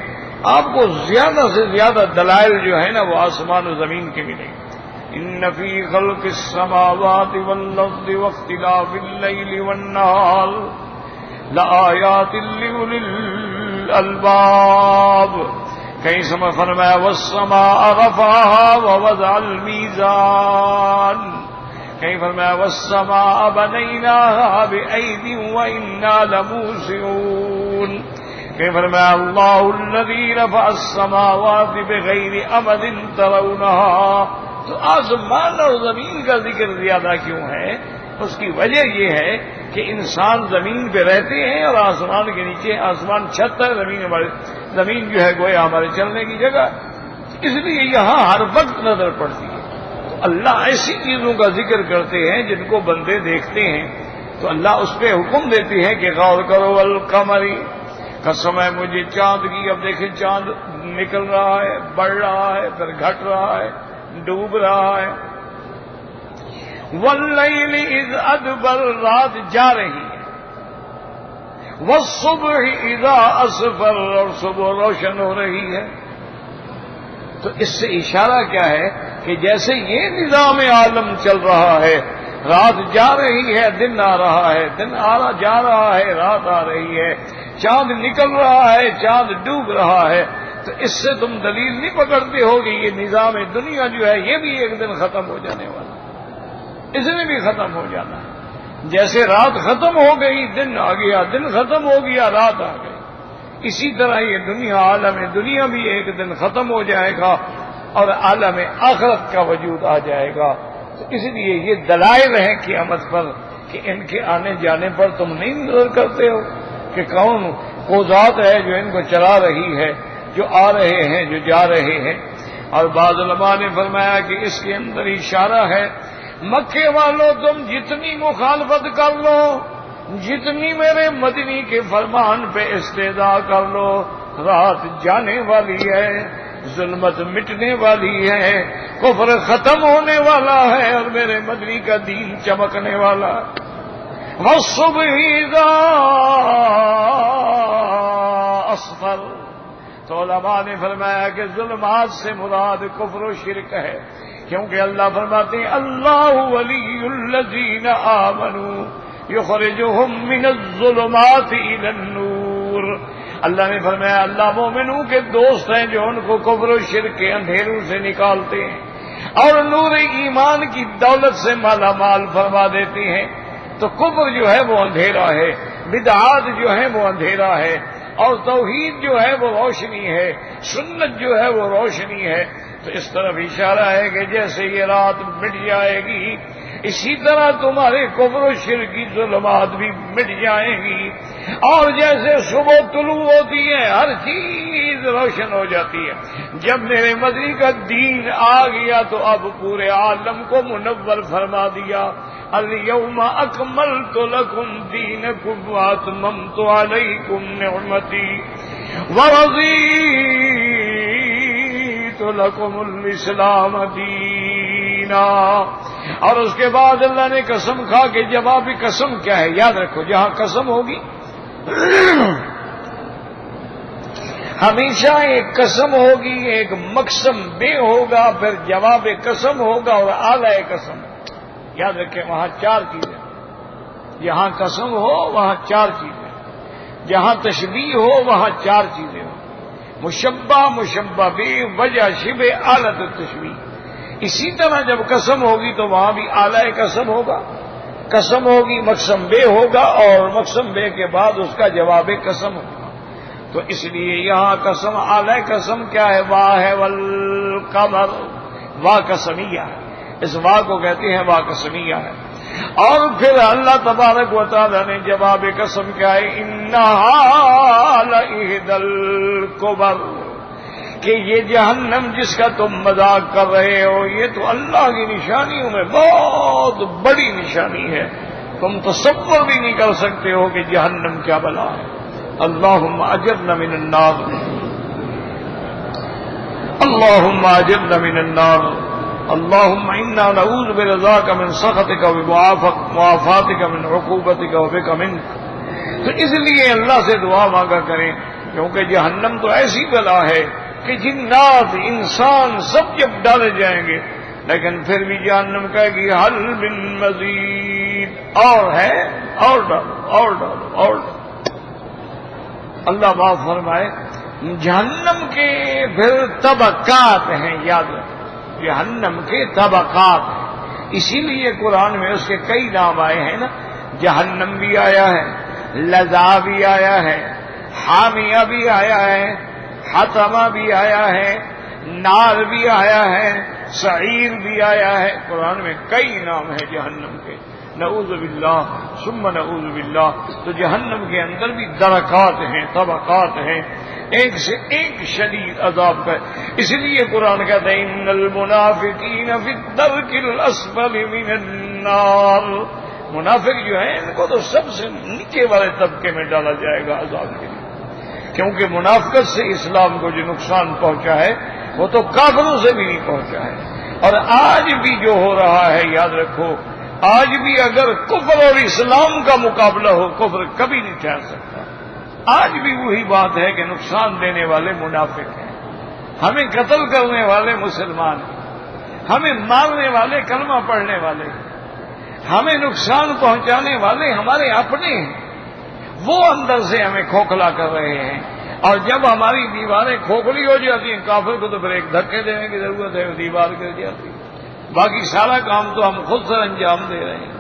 [SPEAKER 1] آپ کو زیادہ سے زیادہ دلائل جو ہے نا وہ آسمان و زمین کے ملیں گے. ان فی خلق السماوات والارض واختلاف الليل والنهار لآیات لأولی الالباب. کہیں سمجھ فرمایا والسماء رفعها ووضع الميزان, کہیں فرمایا والسماء بنيناها بأيد وإنا لموسعون, کہیں فرمایا اللہ الذی رفع السماوات بغیر عمد ترونها. تو آسمان اور زمین کا ذکر زیادہ کیوں ہے؟ اس کی وجہ یہ ہے کہ انسان زمین پہ رہتے ہیں اور آسمان کے نیچے, آسمان چھت ہے, زمین جو ہے گویا ہمارے چلنے کی جگہ. اس لیے یہاں ہر وقت نظر پڑتی ہے. تو اللہ ایسی چیزوں کا ذکر کرتے ہیں جن کو بندے دیکھتے ہیں, تو اللہ اس پہ حکم دیتے ہیں کہ غور کرو والقمر, قسم ہے مجھے چاند کی. اب دیکھیں چاند نکل رہا ہے, بڑھ رہا ہے, پھر گھٹ رہا ہے, ڈوب رہا ہے. واللیل اذ ادبر, رات جا رہی ہے. والصبح اذا اسفر, اور صبح روشن ہو رہی ہے. تو اس سے اشارہ کیا ہے کہ جیسے یہ نظام عالم چل رہا ہے, رات جا رہی ہے, دن آ رہا ہے, دن جا رہا ہے, رات آ رہی ہے, چاند نکل رہا ہے, چاند ڈوب رہا ہے. تو اس سے تم دلیل نہیں پکڑتے ہو کہ یہ نظام دنیا جو ہے یہ بھی ایک دن ختم ہو جانے والا، اس نے بھی ختم ہو جانا ہے۔ جیسے رات ختم ہو گئی دن آ گیا، دن ختم ہو گیا رات آ گئی، اسی طرح یہ دنیا عالم دنیا بھی ایک دن ختم ہو جائے گا اور عالم آخرت کا وجود آ جائے گا۔ تو اس لیے یہ دلائل ہیں قیامت پر کہ ان کے آنے جانے پر تم نہیں نظر کرتے ہو کہ کون وہ ذات ہے جو ان کو چلا رہی ہے، جو آ رہے ہیں، جو جا رہے ہیں۔ اور بعض علماء نے فرمایا کہ اس کے اندر اشارہ ہے مکے والوں تم جتنی مخالفت کر لو، جتنی میرے مدنی کے فرمان پہ استدعا کر لو، رات جانے والی ہے، ظلمت مٹنے والی ہے، کفر ختم ہونے والا ہے اور میرے مدنی کا دین چمکنے والا ہے۔ وَالصُّبْحِ إِذَا أَسْفَرَ، تو علماء نے فرمایا کہ ظلمات سے مراد کفر و شرک ہے، کیونکہ اللہ فرماتے ہیں اللہ ولی الذین آمنوا یخرجہم من الظلمات الی النور۔ اللہ نے فرمایا اللہ مومنوں کے دوست ہیں جو ان کو کفر و شرک کے اندھیروں سے نکالتے ہیں اور نور ایمان کی دولت سے مالا مال فرما دیتے ہیں۔ تو کفر جو ہے وہ اندھیرا ہے، بدعات جو ہے وہ اندھیرا ہے، اور توحید جو ہے وہ روشنی ہے، سنت جو ہے وہ روشنی ہے۔ تو اس طرف اشارہ ہے کہ جیسے یہ رات مٹ جائے گی اسی طرح تمہارے کفر و شرک کی ظلمات بھی مٹ جائیں گی، اور جیسے صبح طلوع ہوتی ہے ہر چیز روشن ہو جاتی ہے۔ جب میرے مدنی کا دین آ گیا تو اب پورے عالم کو منور فرما دیا۔ الیوم اکملت لکم دینکم واتممت علیکم نعمتی ورضیت لکم الاسلام دینا۔ اور اس کے بعد اللہ نے قسم کھا کہ جوابی قسم کیا ہے، یاد رکھو جہاں قسم ہوگی ہمیشہ ایک قسم ہوگی، ایک مقسم بے ہوگا، پھر جواب قسم ہوگا اور اعلی قسم۔ یاد رکھیں وہاں چار چیزیں، جہاں قسم ہو وہاں چار چیزیں، جہاں تشبیہ ہو وہاں چار چیزیں ہوں، مشبہ، مشبہ بھی، وجہ، شبہ، آلت التشبیہ۔ اسی طرح جب قسم ہوگی تو وہاں بھی اعلی قسم ہوگا، قسم ہوگی مقسم بے ہوگا اور مقسم بے کے بعد اس کا جواب قسم ہوگا۔ تو اس لیے یہاں قسم اعلی قسم کیا ہے؟ واہ ہے والقمر، واہ قسمیہ ہے، اس واہ کو کہتے ہیں واہ قسمیہ ہے۔ اور پھر اللہ تبارک و تعالی نے جواب قسم کیا ہے؟ انہا لإحدی الکبر، کہ یہ جہنم جس کا تم مذاق کر رہے ہو یہ تو اللہ کی نشانیوں میں بہت بڑی نشانی ہے، تم تصور بھی نہیں کر سکتے ہو کہ جہنم کیا بلا ہے۔ اللہم اجرنا من النار، اللہم اجرنا من النار، اللہم انا نعوذ برضاک من سخطک ومعافاتک من عقوبتک وبک منک۔ تو اس لیے اللہ سے دعا مانگا کریں، کیونکہ جہنم تو ایسی بلا ہے کہ جنات انسان سب جب ڈالے جائیں گے لیکن پھر بھی جہنم کہے گی حل من مزید، اور ہے، اور ڈالو اور ڈالو اور ڈالو۔ اللہ معاف فرمائے، جہنم کے پھر طبقات ہیں، یاد رکھیں جہنم کے طبقات ہیں، اسی لیے قرآن میں اس کے کئی نام آئے ہیں نا، جہنم بھی آیا ہے، لظا بھی آیا ہے، حامیہ بھی آیا ہے، حطمہ بھی آیا ہے، نار بھی آیا ہے، سعیر بھی آیا ہے، قرآن میں کئی نام ہیں جہنم کے، نعوذ باللہ ثم نعوذ باللہ۔ تو جہنم کے اندر بھی درکات ہیں، طبقات ہیں، ایک سے ایک شدید عذاب کا، اس لیے قرآن کہتا ہے ان المنافقین فی الدرک الاسفل من النار، منافق جو ہیں ان کو تو سب سے نیچے والے طبقے میں ڈالا جائے گا عذاب کے لیے، کیونکہ منافقت سے اسلام کو جو نقصان پہنچا ہے وہ تو کافروں سے بھی نہیں پہنچا ہے۔ اور آج بھی جو ہو رہا ہے یاد رکھو، آج بھی اگر کفر اور اسلام کا مقابلہ ہو کفر کبھی نہیں ٹھہر سکتا۔ آج بھی وہی بات ہے کہ نقصان دینے والے منافق ہیں، ہمیں قتل کرنے والے مسلمان ہیں، ہمیں مارنے والے کلمہ پڑھنے والے ہیں، ہمیں نقصان پہنچانے والے ہمارے اپنے ہیں، وہ اندر سے ہمیں کھوکھلا کر رہے ہیں، اور جب ہماری دیواریں کھوکھلی ہو جاتی ہیں کافر کو تو پھر ایک دھکے دینے کی ضرورت ہے، دیوار گر جاتی ہے، باقی سارا کام تو ہم خود سے انجام دے رہے ہیں۔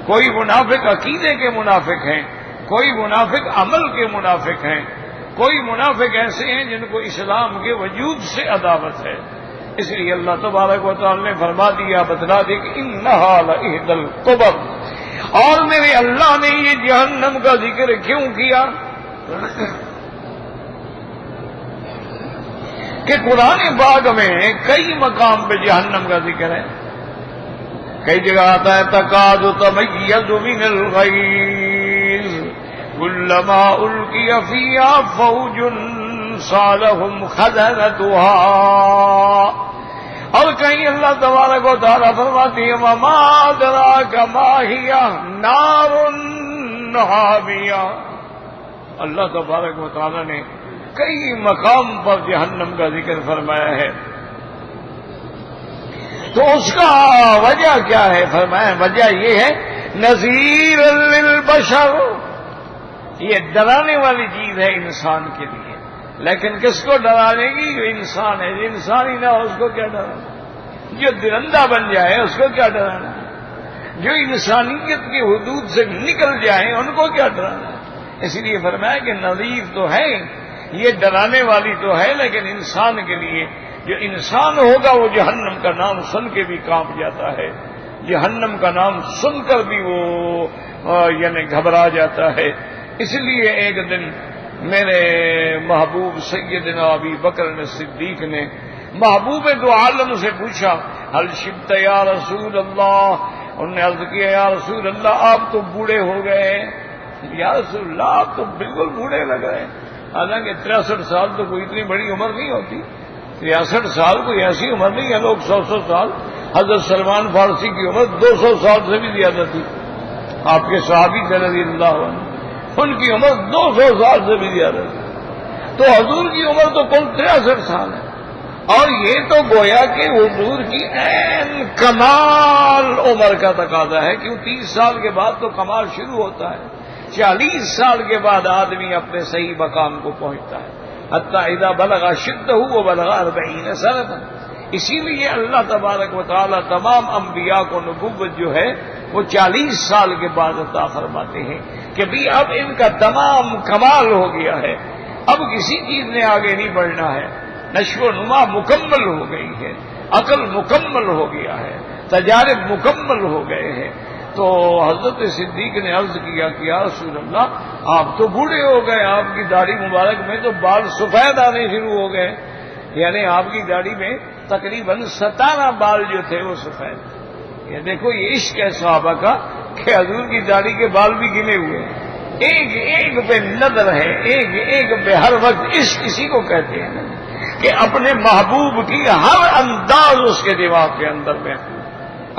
[SPEAKER 1] کوئی منافق عقیدے کے منافق ہیں، کوئی منافق عمل کے منافق ہیں، کوئی منافق ایسے ہیں جن کو اسلام کے وجود سے عداوت ہے۔ اس لیے اللہ تبارک و تعالی نے فرما دیا، بتلا دی کہ انہا لإحدى الکبر، اور میرے اللہ نے یہ جہنم کا ذکر کیوں کیا کہ قرآن پاک میں کئی مقام پہ جہنم کا ذکر ہے، کئی جگہ آتا ہے تکاد تمیز من الغیظ کلما القی فیہا فوج سالہم خزنتها، اور کہیں اللہ تبارک و تعالیٰ فرماتی ہے وما ادراک ما ہی نار حامیہ۔ اللہ تبارک و تعالیٰ نے کئی مقام پر جہنم کا ذکر فرمایا ہے، تو اس کا وجہ کیا ہے؟ فرمایا وجہ یہ ہے نذیر للبشر، یہ ڈرانے والی چیز ہے انسان کے لیے، لیکن کس کو ڈرانے گی؟ جو انسان ہے، جو انسان ہی نہ ہو اس کو کیا ڈرانا، جو درندہ بن جائے اس کو کیا ڈرانا، جو انسانیت کی حدود سے نکل جائیں ان کو کیا ڈرانا۔ اس لیے فرمایا کہ نذیر تو ہے، یہ ڈرانے والی تو ہے، لیکن انسان کے لیے جو انسان ہوگا وہ جہنم کا نام سن کے بھی کانپ جاتا ہے، جہنم کا نام سن کر بھی وہ یعنی گھبرا جاتا ہے۔ اس لیے ایک دن میرے محبوب سیدنا ابی بکر صدیق نے محبوب دو عالم سے پوچھا حل شبت یا رسول اللہ، انہوں نے عرض کیا یا رسول اللہ آپ تو بوڑھے ہو گئے، یا رسول اللہ آپ تو بالکل بوڑھے لگ رہے ہیں، حالانکہ 63 سال تو کوئی اتنی بڑی عمر نہیں ہوتی، 63 سال کوئی ایسی عمر نہیں ہے، لوگ 100 سال، حضرت سلمان فارسی کی عمر 200 سال سے بھی زیادہ تھی، آپ کے صحابی تھے رضی اللہ عنہ، ان کی عمر 200 سال سے بھی زیادہ تھی، تو حضور کی عمر تو کل 63 سال ہے، اور یہ تو گویا کہ حضور کی عین کمال عمر کا تقاضا ہے، کیوں 30 سال کے بعد تو کمال شروع ہوتا ہے، 40 سال کے بعد آدمی اپنے صحیح مقام کو پہنچتا ہے، حتی اذا بلغ شدہ وبلغ 40 سنۃ۔ اسی لیے اللہ تبارک و تعالی تمام انبیاء کو نبوت جو ہے وہ 40 سال کے بعد عطا فرماتے ہیں کہ بھی اب ان کا تمام کمال ہو گیا ہے، اب کسی چیز نے آگے نہیں بڑھنا ہے، نشو و نما مکمل ہو گئی ہے، عقل مکمل ہو گیا ہے، تجارب مکمل ہو گئے ہیں۔ تو حضرت صدیق نے عرض کیا کہ یا رسول اللہ آپ تو بوڑھے ہو گئے، آپ کی داڑھی مبارک میں تو بال سفید آنے شروع ہو گئے، یعنی آپ کی داڑھی میں تقریباً 17 بال جو تھے وہ سفید۔ یہ دیکھو یہ عشق ہے صحابہ کا کہ حضور کی داڑھی کے بال بھی گنے ہوئے ہیں، ایک ایک پہ نظر ہے، ایک ایک پہ ہر وقت عشق اسی کو کہتے ہیں کہ اپنے محبوب کی ہر انداز اس کے دماغ کے اندر محفوظ،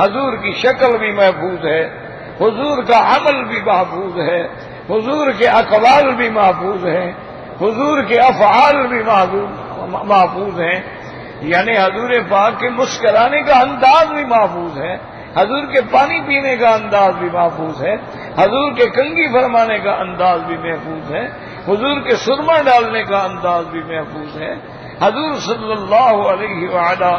[SPEAKER 1] حضور کی شکل بھی محفوظ ہے، حضور کا عمل بھی محفوظ ہے، حضور کے اقوال بھی محفوظ ہیں، حضور کے افعال بھی محفوظ ہیں، یعنی حضور پاک کے مسکرانے کا انداز بھی محفوظ ہے، حضور کے پانی پینے کا انداز بھی محفوظ ہے، حضور کے کنگھی فرمانے کا انداز بھی محفوظ ہے، حضور کے سرما ڈالنے کا انداز بھی محفوظ ہے، حضور صلی اللہ علیہ وعلا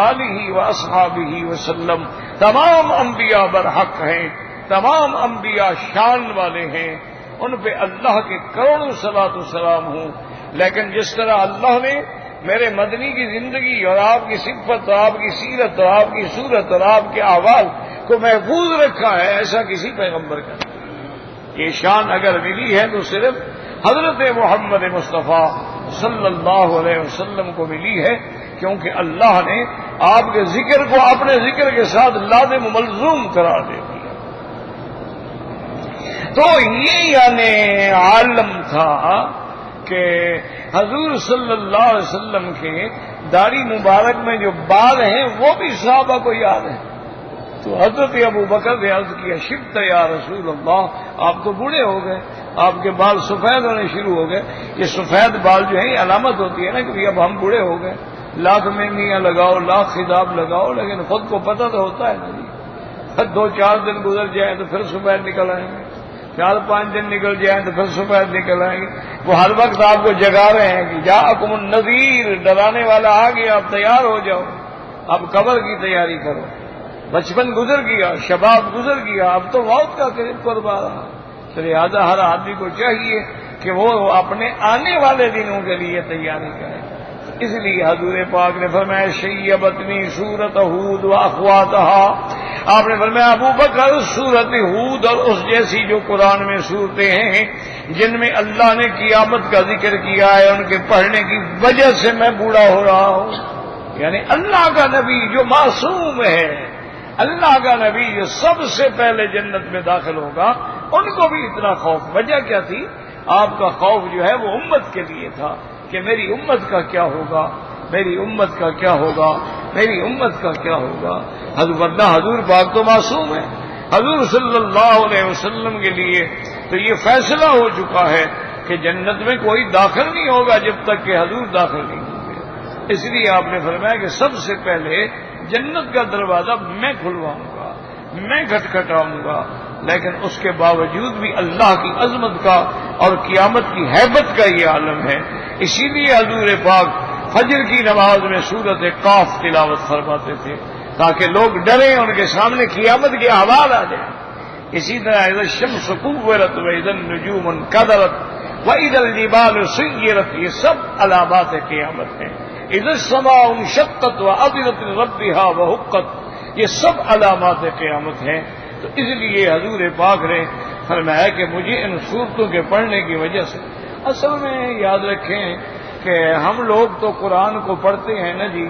[SPEAKER 1] آلہ و اصحابہ وسلم تمام انبیاء برحق ہیں، تمام انبیاء شان والے ہیں، ان پہ اللہ کے کروڑوں صلاۃ و سلام ہوں، لیکن جس طرح اللہ نے میرے مدنی کی زندگی اور آپ کی صفت اور آپ کی سیرت اور آپ کی صورت اور آپ کے احوال کو محفوظ رکھا ہے، ایسا کسی پیغمبر کا نہیں۔ یہ شان اگر ملی ہے تو صرف حضرت محمد مصطفیٰ صلی اللہ علیہ وسلم کو ملی ہے، کیونکہ اللہ نے آپ کے ذکر کو اپنے ذکر کے ساتھ لازم ملزوم قرار دے دیا۔ تو یہ یعنی عالم تھا کہ حضور صلی اللہ علیہ وسلم کے داڑھی مبارک میں جو بال ہیں وہ بھی صحابہ کو یاد ہیں۔ تو حضرت ابو بکر نے عرض کیا شبت یا رسول اللہ آپ تو بوڑھے ہو گئے، آپ کے بال سفید ہونے شروع ہو گئے۔ یہ سفید بال جو ہے یہ علامت ہوتی ہے نا کہ اب ہم بوڑھے ہو گئے، لاکھ مہندیاں لگاؤ، لاکھ خطاب لگاؤ، لیکن خود کو پتہ تو ہوتا ہے نا جی، 2-4 دن گزر جائے تو پھر سفید نکل آئیں گے، 4-5 دن نکل جائیں تو پھر صبح نکل آئیں گے. وہ ہر وقت آپ کو جگا رہے ہیں کہ جاءکم النذیر، ڈرانے والا آ گیا، آپ تیار ہو جاؤ، اب قبر کی تیاری کرو. بچپن گزر گیا، شباب گزر گیا، اب تو موت کا قرب آ رہا. تو لہٰذا ہر آدمی کو چاہیے کہ وہ اپنے آنے والے دنوں کے لیے تیاری کرے. اس لیے حضور پاک نے فرمایا شیبتنی سورۃ ہود واخواتہا. آپ نے فرمایا ابو بکر سورۃ ہود اور اس جیسی جو قرآن میں صورتیں ہیں جن میں اللہ نے قیامت کا ذکر کیا ہے، ان کے پڑھنے کی وجہ سے میں بوڑھا ہو رہا ہوں. یعنی اللہ کا نبی جو معصوم ہے، اللہ کا نبی جو سب سے پہلے جنت میں داخل ہوگا، ان کو بھی اتنا خوف. وجہ کیا تھی؟ آپ کا خوف جو ہے وہ امت کے لیے تھا کہ میری امت کا کیا ہوگا، میری امت کا کیا ہوگا، میری امت کا کیا ہوگا. ورنہ حضور پاک تو معصوم ہے. حضور صلی اللہ علیہ وسلم کے لیے تو یہ فیصلہ ہو چکا ہے کہ جنت میں کوئی داخل نہیں ہوگا جب تک کہ حضور داخل نہیں ہوں گے. اس لیے آپ نے فرمایا کہ سب سے پہلے جنت کا دروازہ میں کھلواؤں گا، میں کھٹکھٹاؤں گا. لیکن اس کے باوجود بھی اللہ کی عظمت کا اور قیامت کی ہیبت کا یہ عالم ہے. اسی لیے حضور پاک فجر کی نماز میں سورۃ قاف تلاوت فرماتے تھے تاکہ لوگ ڈریں، ان کے سامنے قیامت کے احوال آ جائیں. اسی طرح اذا الشمس كورت واذا النجوم انكدرت واذا الجبال سيرت، یہ سب علامات قیامت ہیں. اذا السماء انشقت واذنت لربها وحقت، یہ سب علامات قیامت ہیں. تو اس لیے حضور پاک نے فرمایا کہ مجھے ان صورتوں کے پڑھنے کی وجہ سے، اصل میں یاد رکھیں کہ ہم لوگ تو قرآن کو پڑھتے ہیں نا جی،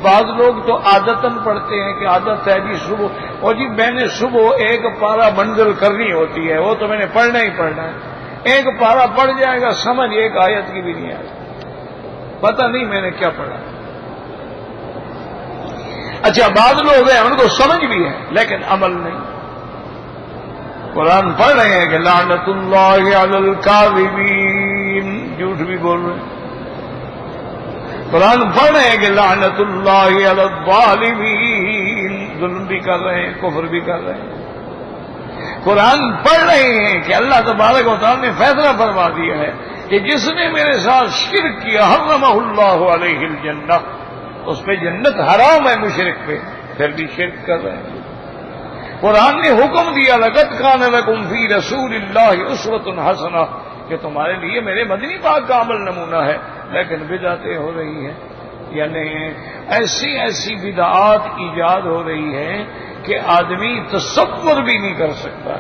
[SPEAKER 1] بعض لوگ تو عادتاً پڑھتے ہیں کہ عادت ہے جی صبح، اور جی میں نے صبح ایک پارا منزل کرنی ہوتی ہے، وہ تو میں نے پڑھنا ہی پڑھنا ہے. ایک پارا پڑھ جائے گا، سمجھ ایک آیت کی بھی نہیں آئے، پتہ نہیں میں نے کیا پڑھا. اچھا بعض لوگ ہیں ان کو سمجھ بھی ہے لیکن عمل نہیں. قرآن پڑھ رہے ہیں کہ لعنت اللہ علی الکاذبین، جھوٹ بھی بول رہے ہیں. قرآن پڑھ رہے ہیں کہ لعنت اللہ علی الظالمین، ظلم بھی کر رہے ہیں، کفر بھی کر رہے ہیں. قرآن پڑھ رہے ہیں کہ اللہ تبارک و تعالیٰ نے فیصلہ فرما دیا ہے کہ جس نے میرے ساتھ شرک کیا حرمہ اللہ علیہ الجنہ، اس پہ جنت حرام ہے مشرک پہ، پھر بھی شرک کر رہے ہیں. قرآن نے حکم دیا لقد کان لکم فی رسول اللہ اسوۃ حسنہ، کہ تمہارے لیے میرے مدنی پاک کا عمل نمونہ ہے، لیکن بدعتیں ہو رہی ہیں. یعنی ایسی ایسی بدعات ایجاد ہو رہی ہیں کہ آدمی تصور بھی نہیں کر سکتا.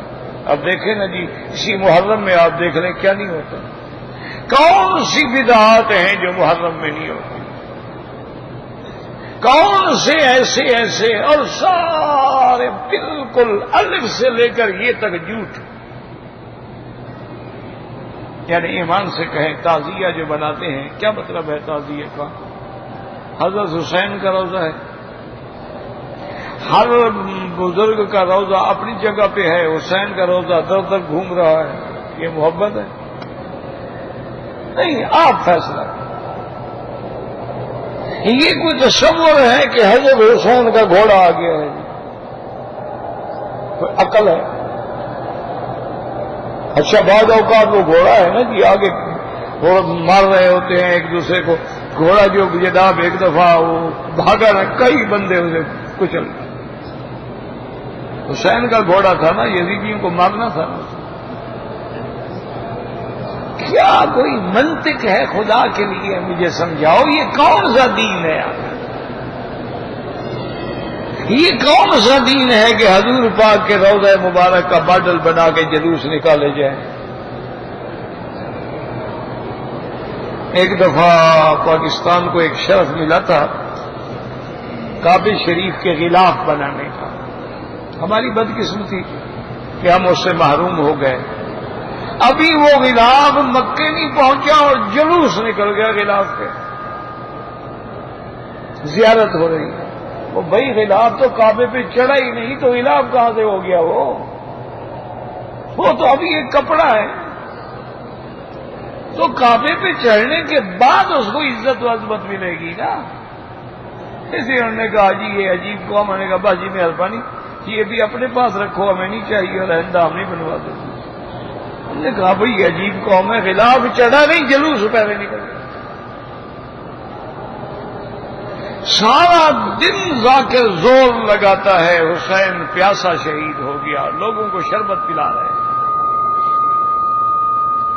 [SPEAKER 1] اب دیکھیں نا جی، اسی محرم میں آپ دیکھ لیں کیا نہیں ہوتا. کون سی بدعات ہیں جو محرم میں نہیں ہوتی؟ کون سے ایسے اور سارے بالکل الف سے لے کر یہ تک جھوٹ. یعنی ایمان سے کہیں تعزیہ جو بناتے ہیں، کیا مطلب ہے تعزیہ کا؟ حضرت حسین کا روزہ ہے، ہر بزرگ کا روزہ اپنی جگہ پہ ہے، حسین کا روزہ در در گھوم رہا ہے. یہ محبت ہے؟ نہیں، آپ فیصلہ کریں. یہ کوئی تصور ہے کہ حضرت حسین کا گھوڑا آ گیا ہے؟ کوئی عقل ہے؟ اچھا بعض اوقات وہ گھوڑا ہے نا جی، آگے وہ مار رہے ہوتے ہیں ایک دوسرے کو، گھوڑا جو جناب ایک دفعہ وہ بھاگا نا، کئی بندے اسے کچل گئے. حسین کا گھوڑا تھا نا، یزیدیوں کو مارنا تھا نا. کیا کوئی منطق ہے خدا کے لیے؟ مجھے سمجھاؤ یہ کون سا دین ہے؟ یہ کون سا دین ہے کہ حضور پاک کے روضہ مبارک کا باڈل بنا کے جلوس نکالے جائیں؟ ایک دفعہ پاکستان کو ایک شرف ملا تھا کعبہ شریف کے غلاف بنانے کا. ہماری بدقسمتی کہ ہم اس سے محروم ہو گئے. ابھی وہ غلاف مکے نہیں پہنچا اور جلوس نکل گیا غلاف کے. زیارت ہو رہی ہے. وہ بھائی غلاف تو کعبے پہ چڑھا ہی نہیں تو غلاف کہاں سے ہو گیا؟ وہ تو ابھی ایک کپڑا ہے. تو کعبے پہ چڑھنے کے بعد اس کو عزت و عظمت ملے گی نا. اس لیے انہوں نے کہا جی یہ عجیب قوم. میں نے کہا بس جی مہربانی، یہ بھی اپنے پاس رکھو، ہمیں نہیں چاہیے، اور آئندہ ہم نہیں بنوا دیں. ہم نے کہا بھئی عجیب قوم ہے، خلاف چڑھا نہیں، جلوس پہلے نکل گیا۔ سارا دن ذاکر زور لگاتا ہے، حسین پیاسا شہید ہو گیا، لوگوں کو شربت پلا رہے ہیں۔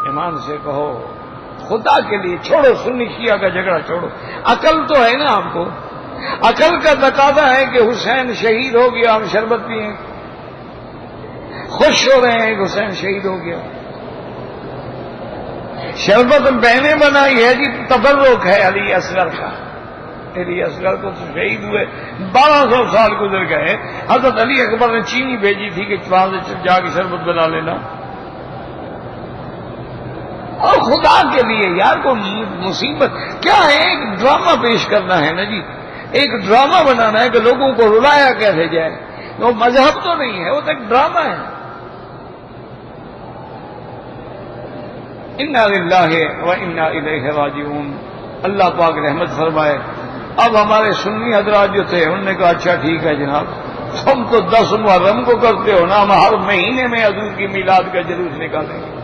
[SPEAKER 1] ایمان سے کہو خدا کے لیے چھوڑو سنی شیعہ کا جھگڑا چھوڑو، عقل تو ہے نا آپ کو؟ عقل کا تقاضا ہے کہ حسین شہید ہو گیا، ہم شربت پیئیں، خوش ہو رہے ہیں کہ حسین شہید ہو گیا۔ شربت بہنیں بنائی ہے جی، تبرک ہے علی اصغر کا۔ علی اصغر کو تو شہید ہوئے 1200 سال گزر گئے، حضرت علی اکبر نے چینی بھیجی تھی کہ وہاں سے جا کے شربت بنا لینا۔ اور خدا کے لیے یار کو مصیبت کیا ہے؟ ایک ڈرامہ پیش کرنا ہے نا جی، ایک ڈرامہ بنانا ہے کہ لوگوں کو رلایا کیسے جائے۔ وہ مذہب تو نہیں ہے، وہ تو ایک ڈرامہ ہے۔ انا للہ و انا الیہ راجعون۔ اللہ پاک رحمت فرمائے۔ اب ہمارے سنی حضرات جو تھے انہوں نے کہا اچھا ٹھیک ہے جناب، تم تو 10 محرم کو کرتے ہو نا، ہم ہر مہینے میں حضور کی میلاد کا جلوس نکالیں گے۔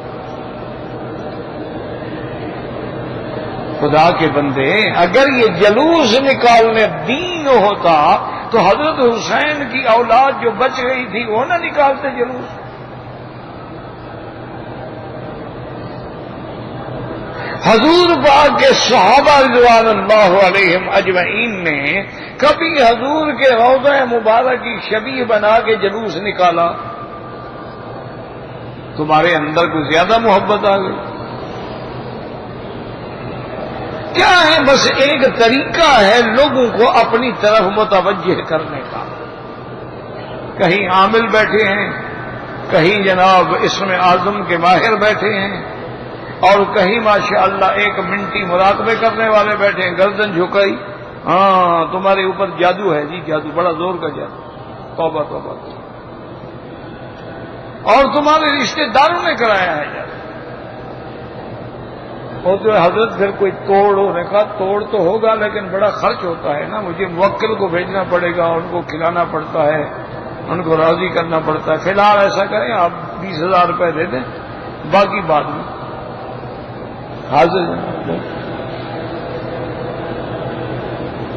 [SPEAKER 1] خدا کے بندے، اگر یہ جلوس نکالنے دین ہوتا تو حضرت حسین کی اولاد جو بچ گئی تھی وہ نہ نکالتے جلوس۔ حضور پاک کے صحابہ رضوان اللہ علیہم اجمعین نے کبھی حضور کے روضہ مبارک کی شبیہ بنا کے جلوس نکالا؟ تمہارے اندر کوئی زیادہ محبت آ گئی؟ کیا ہے؟ بس ایک طریقہ ہے لوگوں کو اپنی طرف متوجہ کرنے کا۔ کہیں عامل بیٹھے ہیں، کہیں جناب اسم اعظم کے ماہر بیٹھے ہیں، اور کہیں ماشاءاللہ ایک منٹی مراقبے کرنے والے بیٹھے ہیں، گردن جھکائی، ہاں تمہارے اوپر جادو ہے جی، جادو بڑا زور کا جادو، توبہ توبہ۔ اور تمہارے رشتہ داروں نے کرایا ہے جادو۔ اور جو حضرت پھر کوئی توڑ نے کہا توڑ تو ہوگا لیکن بڑا خرچ ہوتا ہے نا، مجھے موکل کو بھیجنا پڑے گا، ان کو کھلانا پڑتا ہے، ان کو راضی کرنا پڑتا ہے۔ فی الحال ایسا کریں آپ 20,000 روپے دے دیں، باقی بعد میں حاضر۔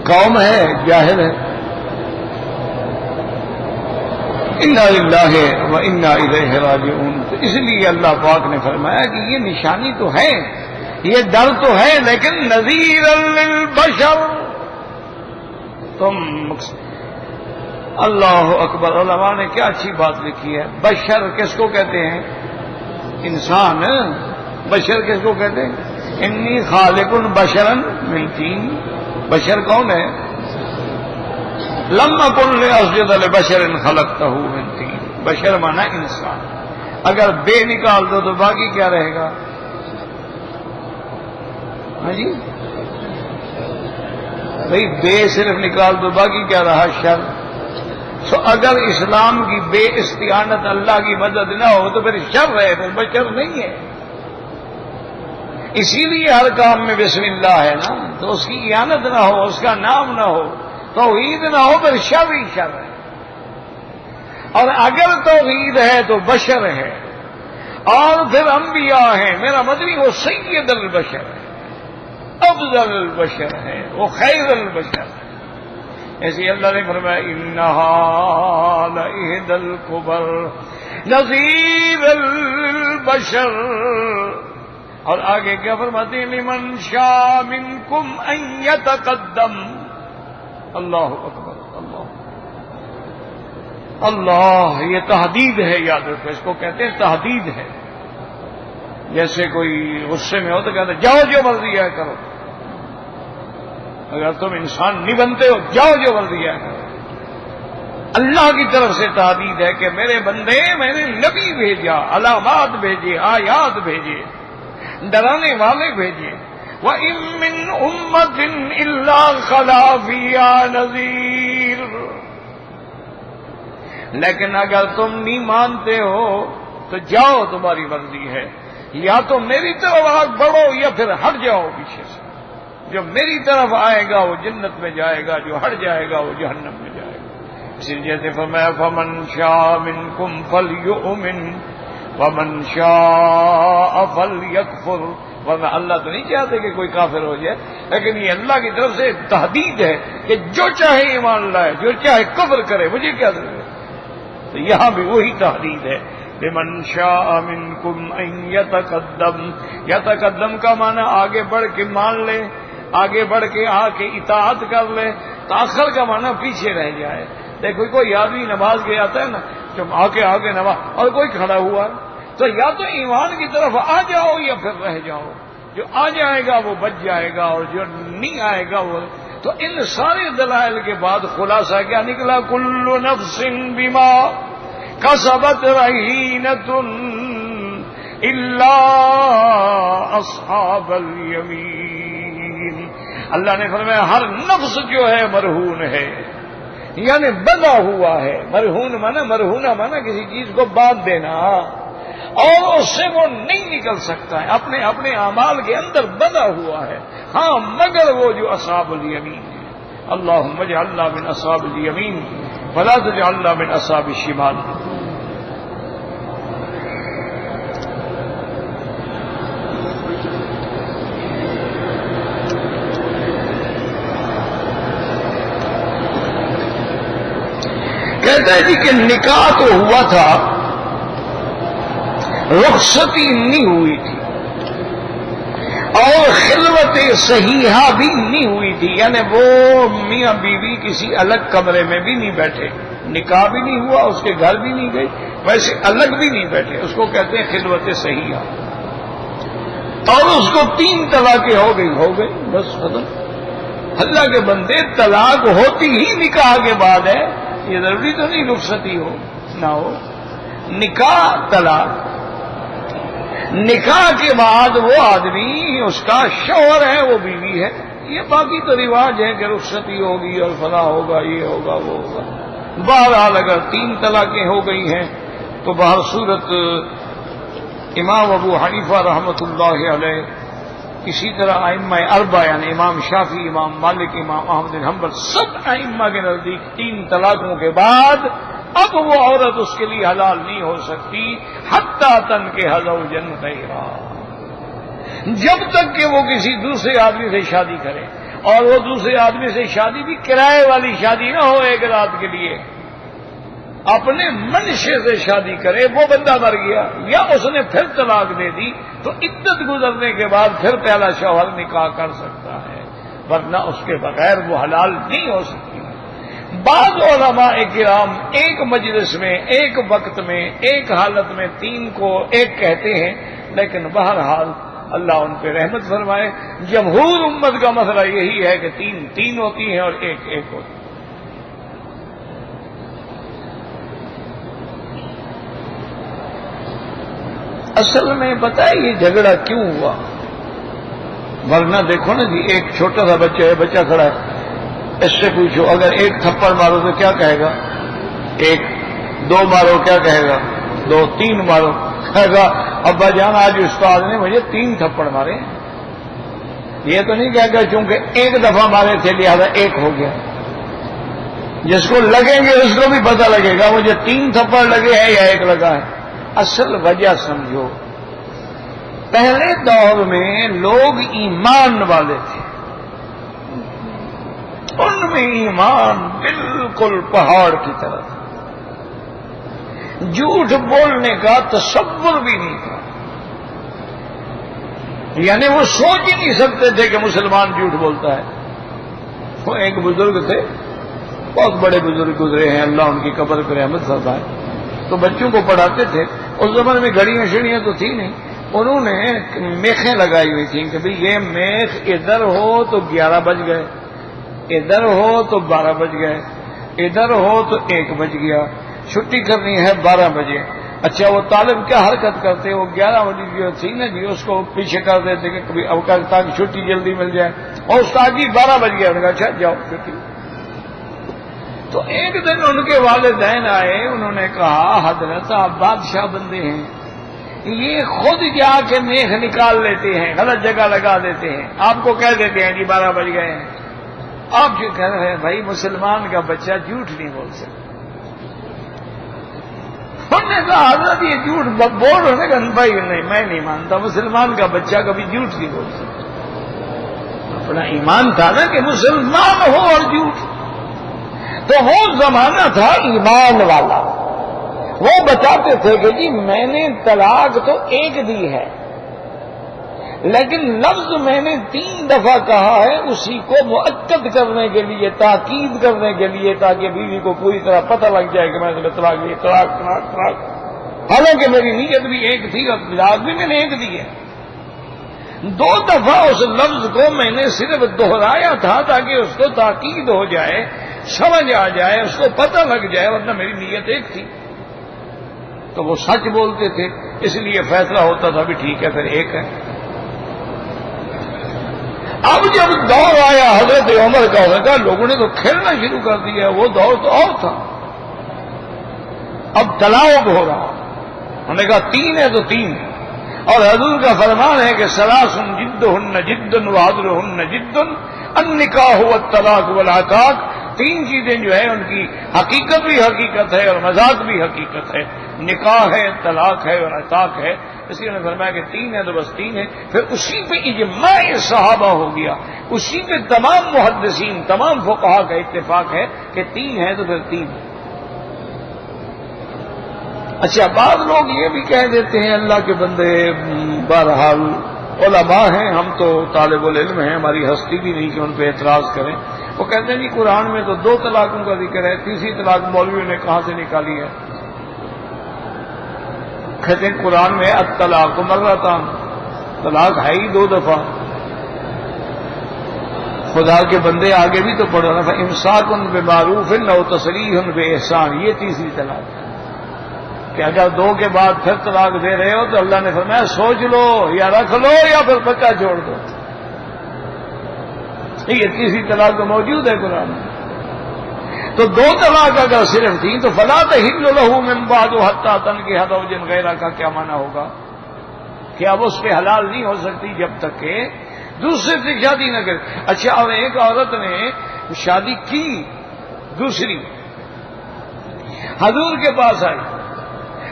[SPEAKER 1] قوم ہے، جاہل ہے۔ انا للہ و انا الیہ راجعون۔ تو اس لیے اللہ پاک نے فرمایا کہ یہ نشانی تو ہے، یہ ڈر تو ہے، لیکن نذیر للبشر، تم اللہ اکبر۔ علماء نے کیا اچھی بات لکھی ہے، بشر کس کو کہتے ہیں؟ انسان۔ بشر کس کو کہتے ہیں؟ انی خالق بشرا من طین۔ بشر کون ہے؟ لم اکن لاسجد لبشر خلقتہ من طین۔ بشر مانا انسان۔ اگر بے نکال دو تو باقی کیا رہے گا؟ ہاں جی بھائی، بے صرف نکال دو باقی کیا رہا؟ شر۔ تو اگر اسلام کی بے استعانت اللہ کی مدد نہ ہو تو پھر شر ہے، پھر بشر نہیں ہے۔ اسی لیے ہر کام میں بسم اللہ ہے نا، تو اس کی اعانت نہ ہو، اس کا نام نہ ہو، توحید نہ ہو، پھر شر ہی شر ہے۔ اور اگر توحید ہے تو بشر ہے، اور پھر انبیاء ہیں، میرا مدنی وہ سید البشر ہے، افضل البشر ہے، وہ خیر البشر ہے۔ ایسے اللہ نے فرمایا انہا لإحدی الکبر نذیر البشر۔ اور آگے کیا فرماتے ہیں؟ لمن شاء منکم ان یتقدم۔ اللہ اکبر، اللہ اللہ۔ یہ تحدید ہے، یاد رکھو، اس کو کہتے ہیں تحدید ہے۔ جیسے کوئی غصے میں ہو تو کہتے جاؤ جو مرضی ہے کرو، اگر تم انسان نہیں بنتے ہو جاؤ جو مرضی ہے کرو۔ اللہ کی طرف سے تحدید ہے کہ میرے بندے، میں نے نبی بھیجا، علامات بھیجے، آیات بھیجے، ڈرانے والے بھیجے۔ وَإِن مِّنْ أُمَّةٍ إِلَّا خَلَا فِيهَا نَذِيرٌ۔ لیکن اگر تم نہیں مانتے ہو تو جاؤ، تمہاری مرضی ہے، یا تو میری طرف آگ بڑھو یا پھر ہٹ جاؤ پیچھے سے۔ جو میری طرف آئے گا وہ جنت میں جائے گا، جو ہٹ جائے گا وہ جہنم میں جائے گا۔ اس لیے فرمایا فَمَن شَاءَ مِنكُمْ فَلْيُؤْمِنْ وَمَنْ شَاءَ فَلْيَكْفُرْ، ورنہ اللہ تو نہیں چاہتے کہ کوئی کافر ہو جائے، لیکن یہ اللہ کی طرف سے تحدید ہے کہ جو چاہے ایمان لائے، جو چاہے کفر کرے، مجھے کیا ضرورت۔ تو یہاں بھی وہی تحدید ہے، لمن شاء منکم ان یتقدم، یتقدم کا معنی آگے بڑھ کے مان لے، آگے بڑھ کے آ کے اطاعت کر لے، تاخر کا معنی پیچھے رہ جائے۔ دیکھو کوئی آدمی نماز کے آتا ہے نا، جب آگے نماز اور کوئی کھڑا ہوا ہے تو یا تو ایمان کی طرف آ جاؤ یا پھر رہ جاؤ، جو آ جائے گا وہ بچ جائے گا اور جو نہیں آئے گا وہ۔ تو ان سارے دلائل کے بعد خلاصہ کیا نکلا؟ کل نفس بما کسبت رہینۃ الا اصحاب الیمین۔ اللہ نے فرمایا ہر نفس جو ہے مرہون ہے، یعنی بندھا ہوا ہے۔ مرہونہ مانا کسی چیز کو باندھ دینا، اور اس سے وہ نہیں نکل سکتا ہے، اپنے اعمال کے اندر بندھا ہوا ہے، ہاں مگر وہ جو اصحاب الیمین ہے۔ اللہم اجعلنا من اصحاب الیمین ولا تجعلنا من اصحاب الشمال۔ کہتا ہے جی کہ نکاح تو ہوا تھا، رخصتی نہیں ہوئی تھی، اور خلوت صحیحہ بھی نہیں ہوئی تھی، یعنی وہ میاں بیوی کسی الگ کمرے میں بھی نہیں بیٹھے، نکاح بھی نہیں ہوا، اس کے گھر بھی نہیں گئی، ویسے الگ بھی نہیں بیٹھے، اس کو کہتے ہیں خلوت صحیحہ۔ اور اس کو 3 طلاقیں ہو گئی بس ختم۔ اللہ کے بندے، طلاق ہوتی ہی نکاح کے بعد ہے، یہ ضروری تو نہیں رخصتی ہو نہ ہو، نکاح طلاق۔ نکاح کے بعد وہ آدمی، اس کا شوہر ہے، وہ بیوی ہے، یہ باقی تو رواج ہے کہ رخصتی ہوگی اور فلاں ہوگا، یہ ہوگا وہ ہوگا۔ بہرحال اگر 3 طلاقیں ہو گئی ہیں تو بہر صورت امام ابو حنیفہ رحمۃ اللہ علیہ، اسی طرح ائمہ اربعہ یعنی امام شافعی، امام مالک، امام احمد بن حنبل، سب ائمہ کے نزدیک 3 طلاقوں کے بعد اب وہ عورت اس کے لیے حلال نہیں ہو سکتی حتی تنکح زوجا غیرہ، جب تک کہ وہ کسی دوسرے آدمی سے شادی کرے، اور وہ دوسرے آدمی سے شادی بھی کرائے والی شادی نہ ہو، ایک رات کے لیے اپنے منشے سے شادی کرے، وہ بندہ مر گیا یا اس نے پھر طلاق دے دی تو عدت گزرنے کے بعد پھر پہلا شوہر نکاح کر سکتا ہے، ورنہ اس کے بغیر وہ حلال نہیں ہو سکتی۔ بعض علماء کرام ایک مجلس میں، ایک وقت میں، ایک حالت میں 3 کو ایک کہتے ہیں، لیکن بہرحال اللہ ان پہ رحمت فرمائے، جمہور امت کا مسئلہ یہی ہے کہ 3 ہوتی ہیں اور ایک ہوتی ہے۔ اصل میں بتائے یہ جھگڑا کیوں ہوا؟ ورنہ دیکھو نا جی، ایک چھوٹا سا بچہ ہے، بچہ کھڑا ہے، اس سے پوچھو اگر 1 تھپڑ مارو تو کیا کہے گا؟ 1، 2 مارو کیا کہے گا؟ 2، 3 مارو کہے گا ابا جان آج استاد نے مجھے 3 تھپڑ مارے۔ یہ تو نہیں کہے گا چونکہ 1 دفعہ مارے تھے لہذا 1 ہو گیا۔ جس کو لگیں گے اس کو بھی پتہ لگے گا مجھے 3 تھپڑ لگے ہیں یا 1 لگا ہے۔ اصل وجہ سمجھو، پہلے دور میں لوگ ایمان والے تھے، ان میں ایمان بالکل پہاڑ کی طرح تھا، جھوٹ بولنے کا تصور بھی نہیں تھا، یعنی وہ سوچ ہی نہیں سکتے تھے کہ مسلمان جھوٹ بولتا ہے۔ وہ ایک بزرگ تھے، بہت بڑے بزرگ گزرے ہیں، اللہ ان کی قبر پہ رحمت فرمائے، تو بچوں کو پڑھاتے تھے۔ اس زمانے میں گھڑیاں شڑیاں تو تھی نہیں، انہوں نے میخیں لگائی ہوئی تھیں کہ بھئی یہ میخ ادھر ہو تو 11 بج گئے، ادھر ہو تو 12 بج گئے، ادھر ہو تو 1 بج گیا، چھٹی کرنی ہے 12 بجے۔ اچھا وہ طالب کیا حرکت کرتے، وہ 11 بجے جو تھی نا جی اس کو پیچھے کر دیتے کہ کبھی اوقات تاکہ چھٹی جلدی مل جائے، اور استاد جی 12 بج گیا، انہوں نے کہا اچھا جاؤ چھٹی۔ تو ایک دن ان کے والدین آئے، انہوں نے کہا حضرت آپ بادشاہ بندے ہیں، یہ خود جا کے میخ نکال لیتے ہیں، غلط جگہ لگا دیتے ہیں، آپ کو کہہ دیتے ہیں جی 12 بج گئے ہیں۔ آپ جو کہہ رہے ہیں بھائی مسلمان کا بچہ جھوٹ نہیں بول سکتا۔ ان نے کہا حضرت یہ جھوٹ بول رہے کہ بھائی نہیں میں نہیں مانتا، مسلمان کا بچہ کبھی جھوٹ نہیں بول سکتا۔ اپنا ایمان تھا نا کہ مسلمان ہو اور جھوٹ، تو وہ زمانہ تھا ایمان والا، وہ بتاتے تھے کہ جی میں نے طلاق تو ایک دی ہے لیکن لفظ میں نے 3 دفعہ کہا ہے اسی کو مؤکد کرنے کے لیے، تاکید کرنے کے لیے، تاکہ بیوی کو پوری طرح پتہ لگ جائے کہ میں نے طلاق دی، طلاق طلاق طلاق، حالانکہ میری نیت بھی ایک تھی اور طلاق بھی میں نے ایک دی ہے۔ 2 دفعہ اس لفظ کو میں نے صرف دہرایا تھا تاکہ اس کو تاکید ہو جائے، سمجھ آ جائے، اس کو پتہ لگ جائے، ورنہ میری نیت ایک تھی۔ تو وہ سچ بولتے تھے، اس لیے فیصلہ ہوتا تھا بھی ٹھیک ہے پھر ایک ہے۔ اب جب دور آیا حضرت عمر کا، لگا لوگوں نے تو کھیلنا شروع کر دیا، وہ دور تو اور تھا۔ اب طلاق ہو رہا، انہوں نے کہا 3 ہے تو 3، اور حضور کا فرمان ہے کہ ثلاث جدہن جد وعدلہن جد، النکاح والطلاق والعتاق، 3 چیزیں جو ہے ان کی حقیقت بھی حقیقت ہے اور مذاق بھی حقیقت ہے، نکاح ہے، طلاق ہے اور عتاق ہے۔ اس لیے انہوں نے فرمایا کہ 3 ہے تو بس 3 ہے، پھر اسی پہ اجماع صحابہ ہو گیا، اسی پہ تمام محدثین، تمام فقہاء کا اتفاق ہے کہ 3 ہے تو پھر 3 ہے۔ اچھا بعض لوگ یہ بھی کہہ دیتے ہیں اللہ کے بندے، بہرحال علماء ہیں، ہم تو طالب العلم ہیں، ہماری ہستی بھی نہیں کہ ان پہ اعتراض کریں۔ وہ کہتے ہیں جی قرآن میں تو 2 طلاقوں کا ذکر ہے، تیسری طلاق مولویوں نے کہاں سے نکالی ہے؟ کہتے ہیں قرآن میں الطلاق مرتان، طلاق ہے ہی 2 دفعہ۔ خدا کے بندے آگے بھی تو پڑھو نا، امساک بمعروف او تسریح باحسان، یہ تیسری طلاق ہے کہ اگر 2 کے بعد پھر طلاق دے رہے ہو تو اللہ نے فرمایا سوچ لو یا رکھ لو یا پھر بچہ چھوڑ دو۔ یہ تیسری طلاق تو موجود ہے قرآن میں۔ تو 2 طلاق اگر صرف تھی تو فلا تحل لہ من بعد حتی تنکح زوجا غیرہ کا کیا معنی ہوگا کہ اب اس پہ حلال نہیں ہو سکتی جب تک کہ دوسرے سے شادی نہ کرے۔ اچھا اب ایک عورت نے شادی کی، دوسری حضور کے پاس آئی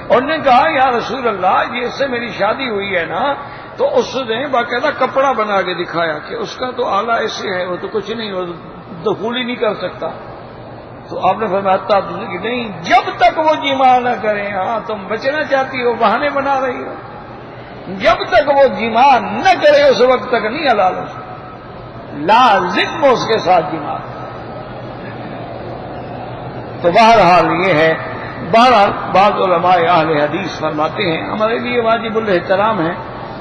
[SPEAKER 1] اور نے کہا یا رسول اللہ جس سے میری شادی ہوئی ہے نا، تو اس نے باقاعدہ کپڑا بنا کے دکھایا کہ اس کا تو آلہ ایسے ہے، وہ تو کچھ نہیں، وہ دخول ہی نہیں کر سکتا۔ تو آپ نے فرمایا کہ نہیں، جب تک وہ جماع نہ کریں، ہاں تم بچنا چاہتی ہو، بہانے بنا رہی ہو، جب تک وہ جماع نہ کرے اس وقت تک نہیں حلال ہو، لازم اس کے ساتھ جماع۔ تو بہرحال یہ ہے، بہرحال بعض علماء اہل حدیث فرماتے ہیں ہمارے لیے واجب الاحترام ہے،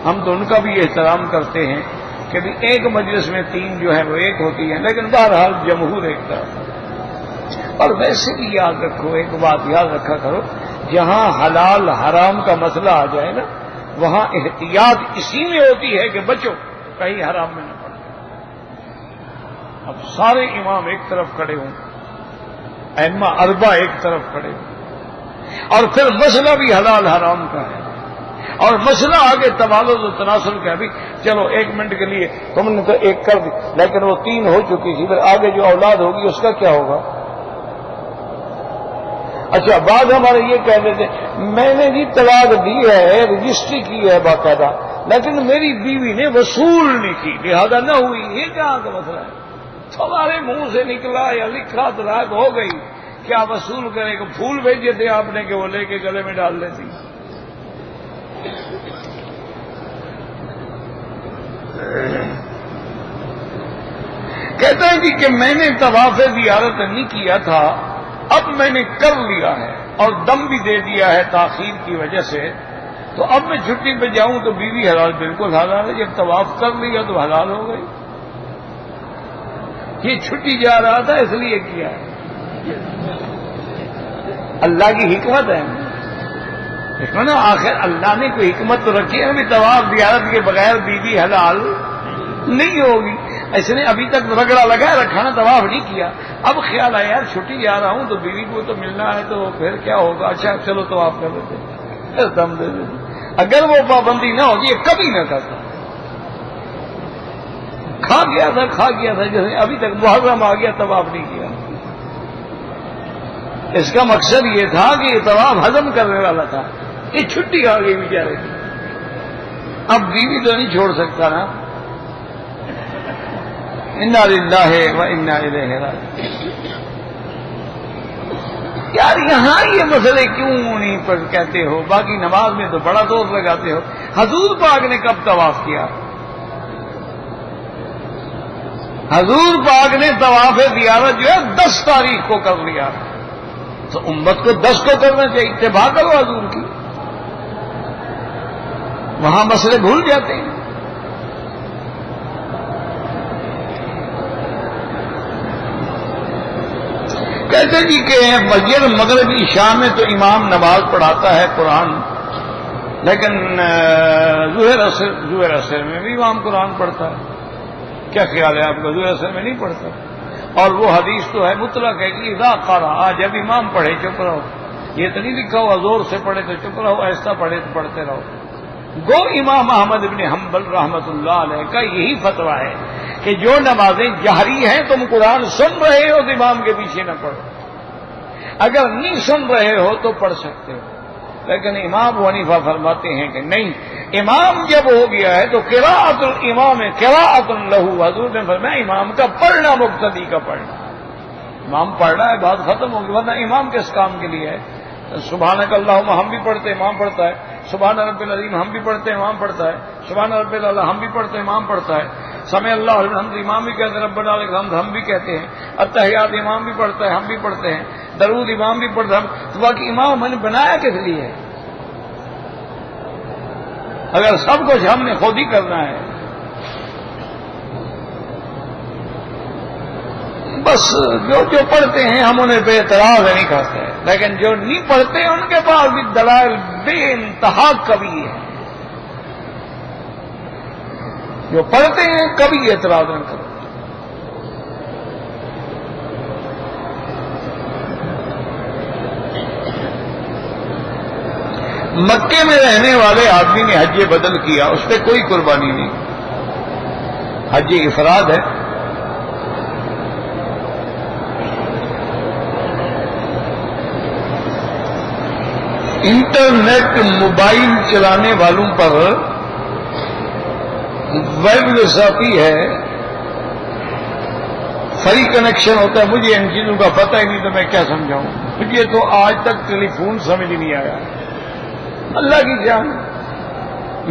[SPEAKER 1] ہم تو ان کا بھی احترام کرتے ہیں کہ بھی ایک مجلس میں 3 جو ہے وہ ایک ہوتی ہیں، لیکن بہرحال جمہور ایک طرف ہے۔ اور ویسے بھی یاد رکھو، ایک بات یاد رکھا کرو، جہاں حلال حرام کا مسئلہ آ جائے نا، وہاں احتیاط اسی میں ہوتی ہے کہ بچو کہیں حرام میں نہ پڑ جائے۔ اب سارے امام ایک طرف کھڑے ہوں، ائمہ 4 ایک طرف کھڑے ہوں، اور پھر مسئلہ بھی حلال حرام کا ہے، اور مسئلہ آگے تبادل و تناسل کا بھی، چلو 1 منٹ کے لیے تم نے تو 1 کر دی لیکن وہ 3 ہو چکی تھی، پھر آگے جو اولاد ہوگی اس کا کیا ہوگا؟ اچھا بعض ہمارے یہ کہہ دیتے میں نے جی طلاق دی ہے، رجسٹری کی ہے باقاعدہ، لیکن میری بیوی نے وصول نہیں کی لہذا نہ ہوئی۔ یہ کہاں کا مسئلہ ہے؟ تمہارے منہ سے نکلا یا لکھا طلاق ہو گئی، کیا وصول کرے گا؟ پھول بھیجے تھے آپ نے کہ وہ لے کے گلے میں ڈال لیتی۔ کہتا ہے جی کہ میں نے طواف زیارت نہیں کیا تھا، اب میں نے کر لیا ہے اور دم بھی دے دیا ہے تاخیر کی وجہ سے، تو اب میں چھٹی پہ جاؤں تو بیوی حلال، بالکل حلال ہے، جب طواف کر لیا تو حلال ہو گئی۔ یہ چھٹی جا رہا تھا اس لیے کیا ہے، اللہ کی حکمت ہے اس میں نا، آخر اللہ نے کوئی حکمت تو رکھی ہے، ابھی طواف زیارت کے بغیر بیوی حلال نہیں ہوگی۔ اس نے ابھی تک رگڑا لگا رکھا نا، طواف نہیں کیا، اب خیال آیا یار چھٹی جا رہا ہوں تو بیوی کو تو ملنا ہے، تو پھر کیا ہوگا، اچھا چلو طواف کر لیتے، پھر دم دے دیتے۔ اگر وہ پابندی نہ ہوتی یہ کبھی نہ کرتا، کھا گیا تھا جیسے ابھی تک محرم آ گیا طواف نہیں کیا۔ اس کا مقصد یہ تھا کہ یہ طواف ہضم کرنے والا تھا، یہ چھٹی آ گئی بیچارے کی، اب بیوی تو نہیں چھوڑ سکتا نا. انا للہ و انا الیہ راجعون. یار یہاں یہ مسئلے کیوں نہیں کہتے ہو؟ باقی نماز میں تو بڑا زور لگاتے ہو. حضور پاک نے کب طواف کیا؟ حضور پاک نے طواف زیارت جو ہے 10 تاریخ کو کر لیا، تو امت کو 10 کو کرنا چاہیے. اتباع کرو حضور کی، وہاں مسئلے بھول جاتے ہیں. کہتے جی کہ مسجد مغرب عشاء میں تو امام نماز پڑھاتا ہے قرآن، لیکن ظہر عصر میں بھی امام قرآن پڑھتا ہے. کیا خیال ہے آپ کا؟ ظہر عصر میں نہیں پڑھتا؟ اور وہ حدیث تو ہے مطلق ہے کہ اذا قرأ، جب امام پڑھے چپ رہو. یہ تو نہیں لکھا ہوا زور سے پڑھے تو چپ رہو، ایسا پڑھے تو پڑھتے رہو. گو امام احمد بن حنبل رحمت اللہ علیہ کا یہی فتویٰ ہے کہ جو نمازیں جہری ہیں تم قرآن سن رہے ہو تو امام کے پیچھے نہ پڑھو، اگر نہیں سن رہے ہو تو پڑھ سکتے ہو. لیکن امام ابو حنیفہ فرماتے ہیں کہ نہیں، امام جب ہو گیا ہے تو قراءۃ الامام قراءۃ لہ. حضور نے فرمایا امام کا پڑھنا مقتدی کا پڑھنا. امام پڑھ رہا ہے بات ختم ہوگی، ورنہ امام کس کام کے لیے ہے؟ سبحانک اللہم ہم بھی پڑھتے امام پڑھتا ہے، سبحان رب العظیم ہم بھی پڑھتے امام پڑھتا ہے، سبحان رب الاعلی ہم بھی پڑھتے امام پڑھتا ہے، سمع اللہ لمن حمدہ امام بھی کہتے ہیں، ربنا لک الحمد ہم بھی کہتے ہیں، التحیات امام بھی پڑھتا ہے ہم بھی پڑھتے ہیں، درود امام بھی پڑھتا ہے. تو باقی امام میں نے بنایا کس لیے ہے؟ اگر سب کچھ ہم نے خود ہی کرنا ہے. بس جو پڑھتے ہیں ہم انہیں بے اعتراض نہیں کرتے، لیکن جو نہیں پڑھتے ان کے پاس بھی دلائل بے انتہا کبھی ہے. جو پڑھتے ہیں کبھی اعتراض نہ کرتے. مکے میں رہنے والے آدمی نے حج بدل کیا، اس پہ کوئی قربانی نہیں، حج افراد ہے. انٹرنیٹ موبائل چلانے والوں پر ویب ذاتی ہے، فری کنیکشن ہوتا ہے. مجھے ان چیزوں کا پتہ ہی نہیں تو میں کیا سمجھاؤں. مجھے تو آج تک ٹیلی فون سمجھ نہیں آیا. اللہ کی جان،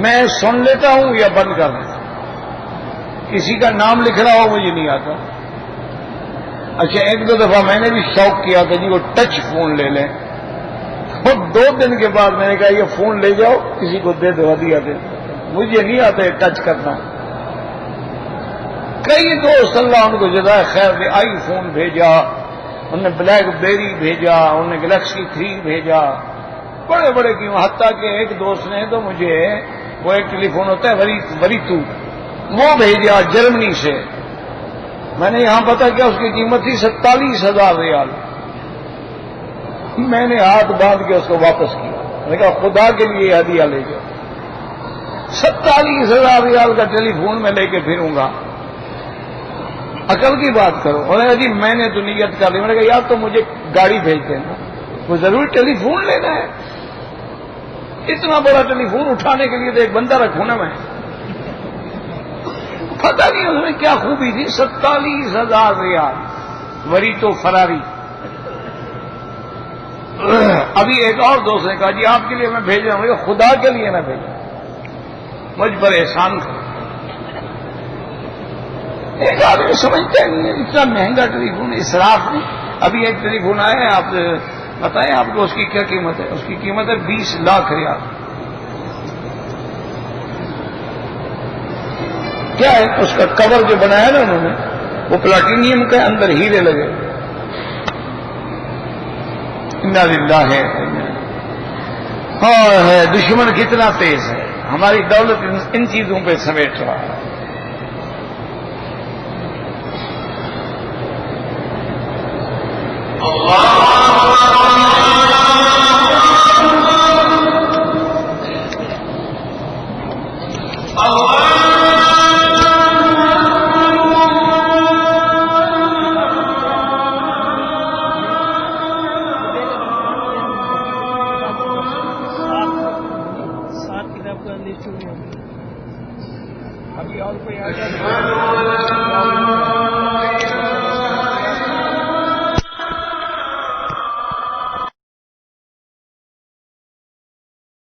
[SPEAKER 1] میں سن لیتا ہوں یا بند کر دیتا ہوں. کسی کا نام لکھ رہا ہو مجھے نہیں آتا. اچھا ایک دو دفعہ میں نے بھی شوق کیا کہ جی وہ ٹچ فون لے لیں، اور 2 دن کے بعد میں نے کہا یہ فون لے جاؤ کسی کو دے دو ہدیہ دے دو. مجھے نہیں آتا ہے ٹچ کرنا. کئی دوست اللہ ان کو جزائے خیر دے آئی فون بھیجا، انہوں نے بلیک بیری بھیجا، انہوں نے گلیکسی 3 بھیجا، بڑے بڑے کیوں. حتیٰ کہ ایک دوست نے تو مجھے وہ ایک ٹیلی فون ہوتا ہے وریتو، وہ بھیجا جرمنی سے. میں نے یہاں پتا کیا اس کی قیمت تھی 47,000 ریال. میں نے ہاتھ باندھ کے اس کو واپس کیا. میں نے کہا خدا کے لیے ہدیہ لے جاؤ. 47,000 ریال کا ٹیلی فون میں لے کے پھروں گا؟ عقل کی بات کرو. اور جی میں نے تو نیت کر لی. میں نے کہا یار تو مجھے گاڑی بھیج دینا، وہ ضرور ٹیلی فون لینا ہے. اتنا بڑا ٹیلی فون اٹھانے کے لیے تو ایک بندہ رکھوں نا میں. پتہ نہیں اس میں کیا خوبی تھی. 47,000 ریال وری تو فراری. ابھی ایک اور دوست نے کہا جی آپ کے لیے میں بھیج رہا ہوں. خدا کے لیے نہ بھیجا، مجھ پر احسان کرو. ایک آدمی سمجھتا نہیں ہے اتنا مہنگا ٹیلی فون اسراف نہیں. ابھی ایک ٹیلی فون آیا ہے، آپ بتائیں آپ کو اس کی کیا قیمت ہے؟ اس کی قیمت ہے 20 لاکھ ریال. کیا ہے اس کا کور جو بنایا نا انہوں نے، وہ پلاٹینیم کے اندر ہیرے لگے. انا للہ ہے. ہاں دشمن کتنا تیز ہے، ہماری دولت ان چیزوں پہ سمیٹ رہا ہے. ابھی اور کوئی آ جائے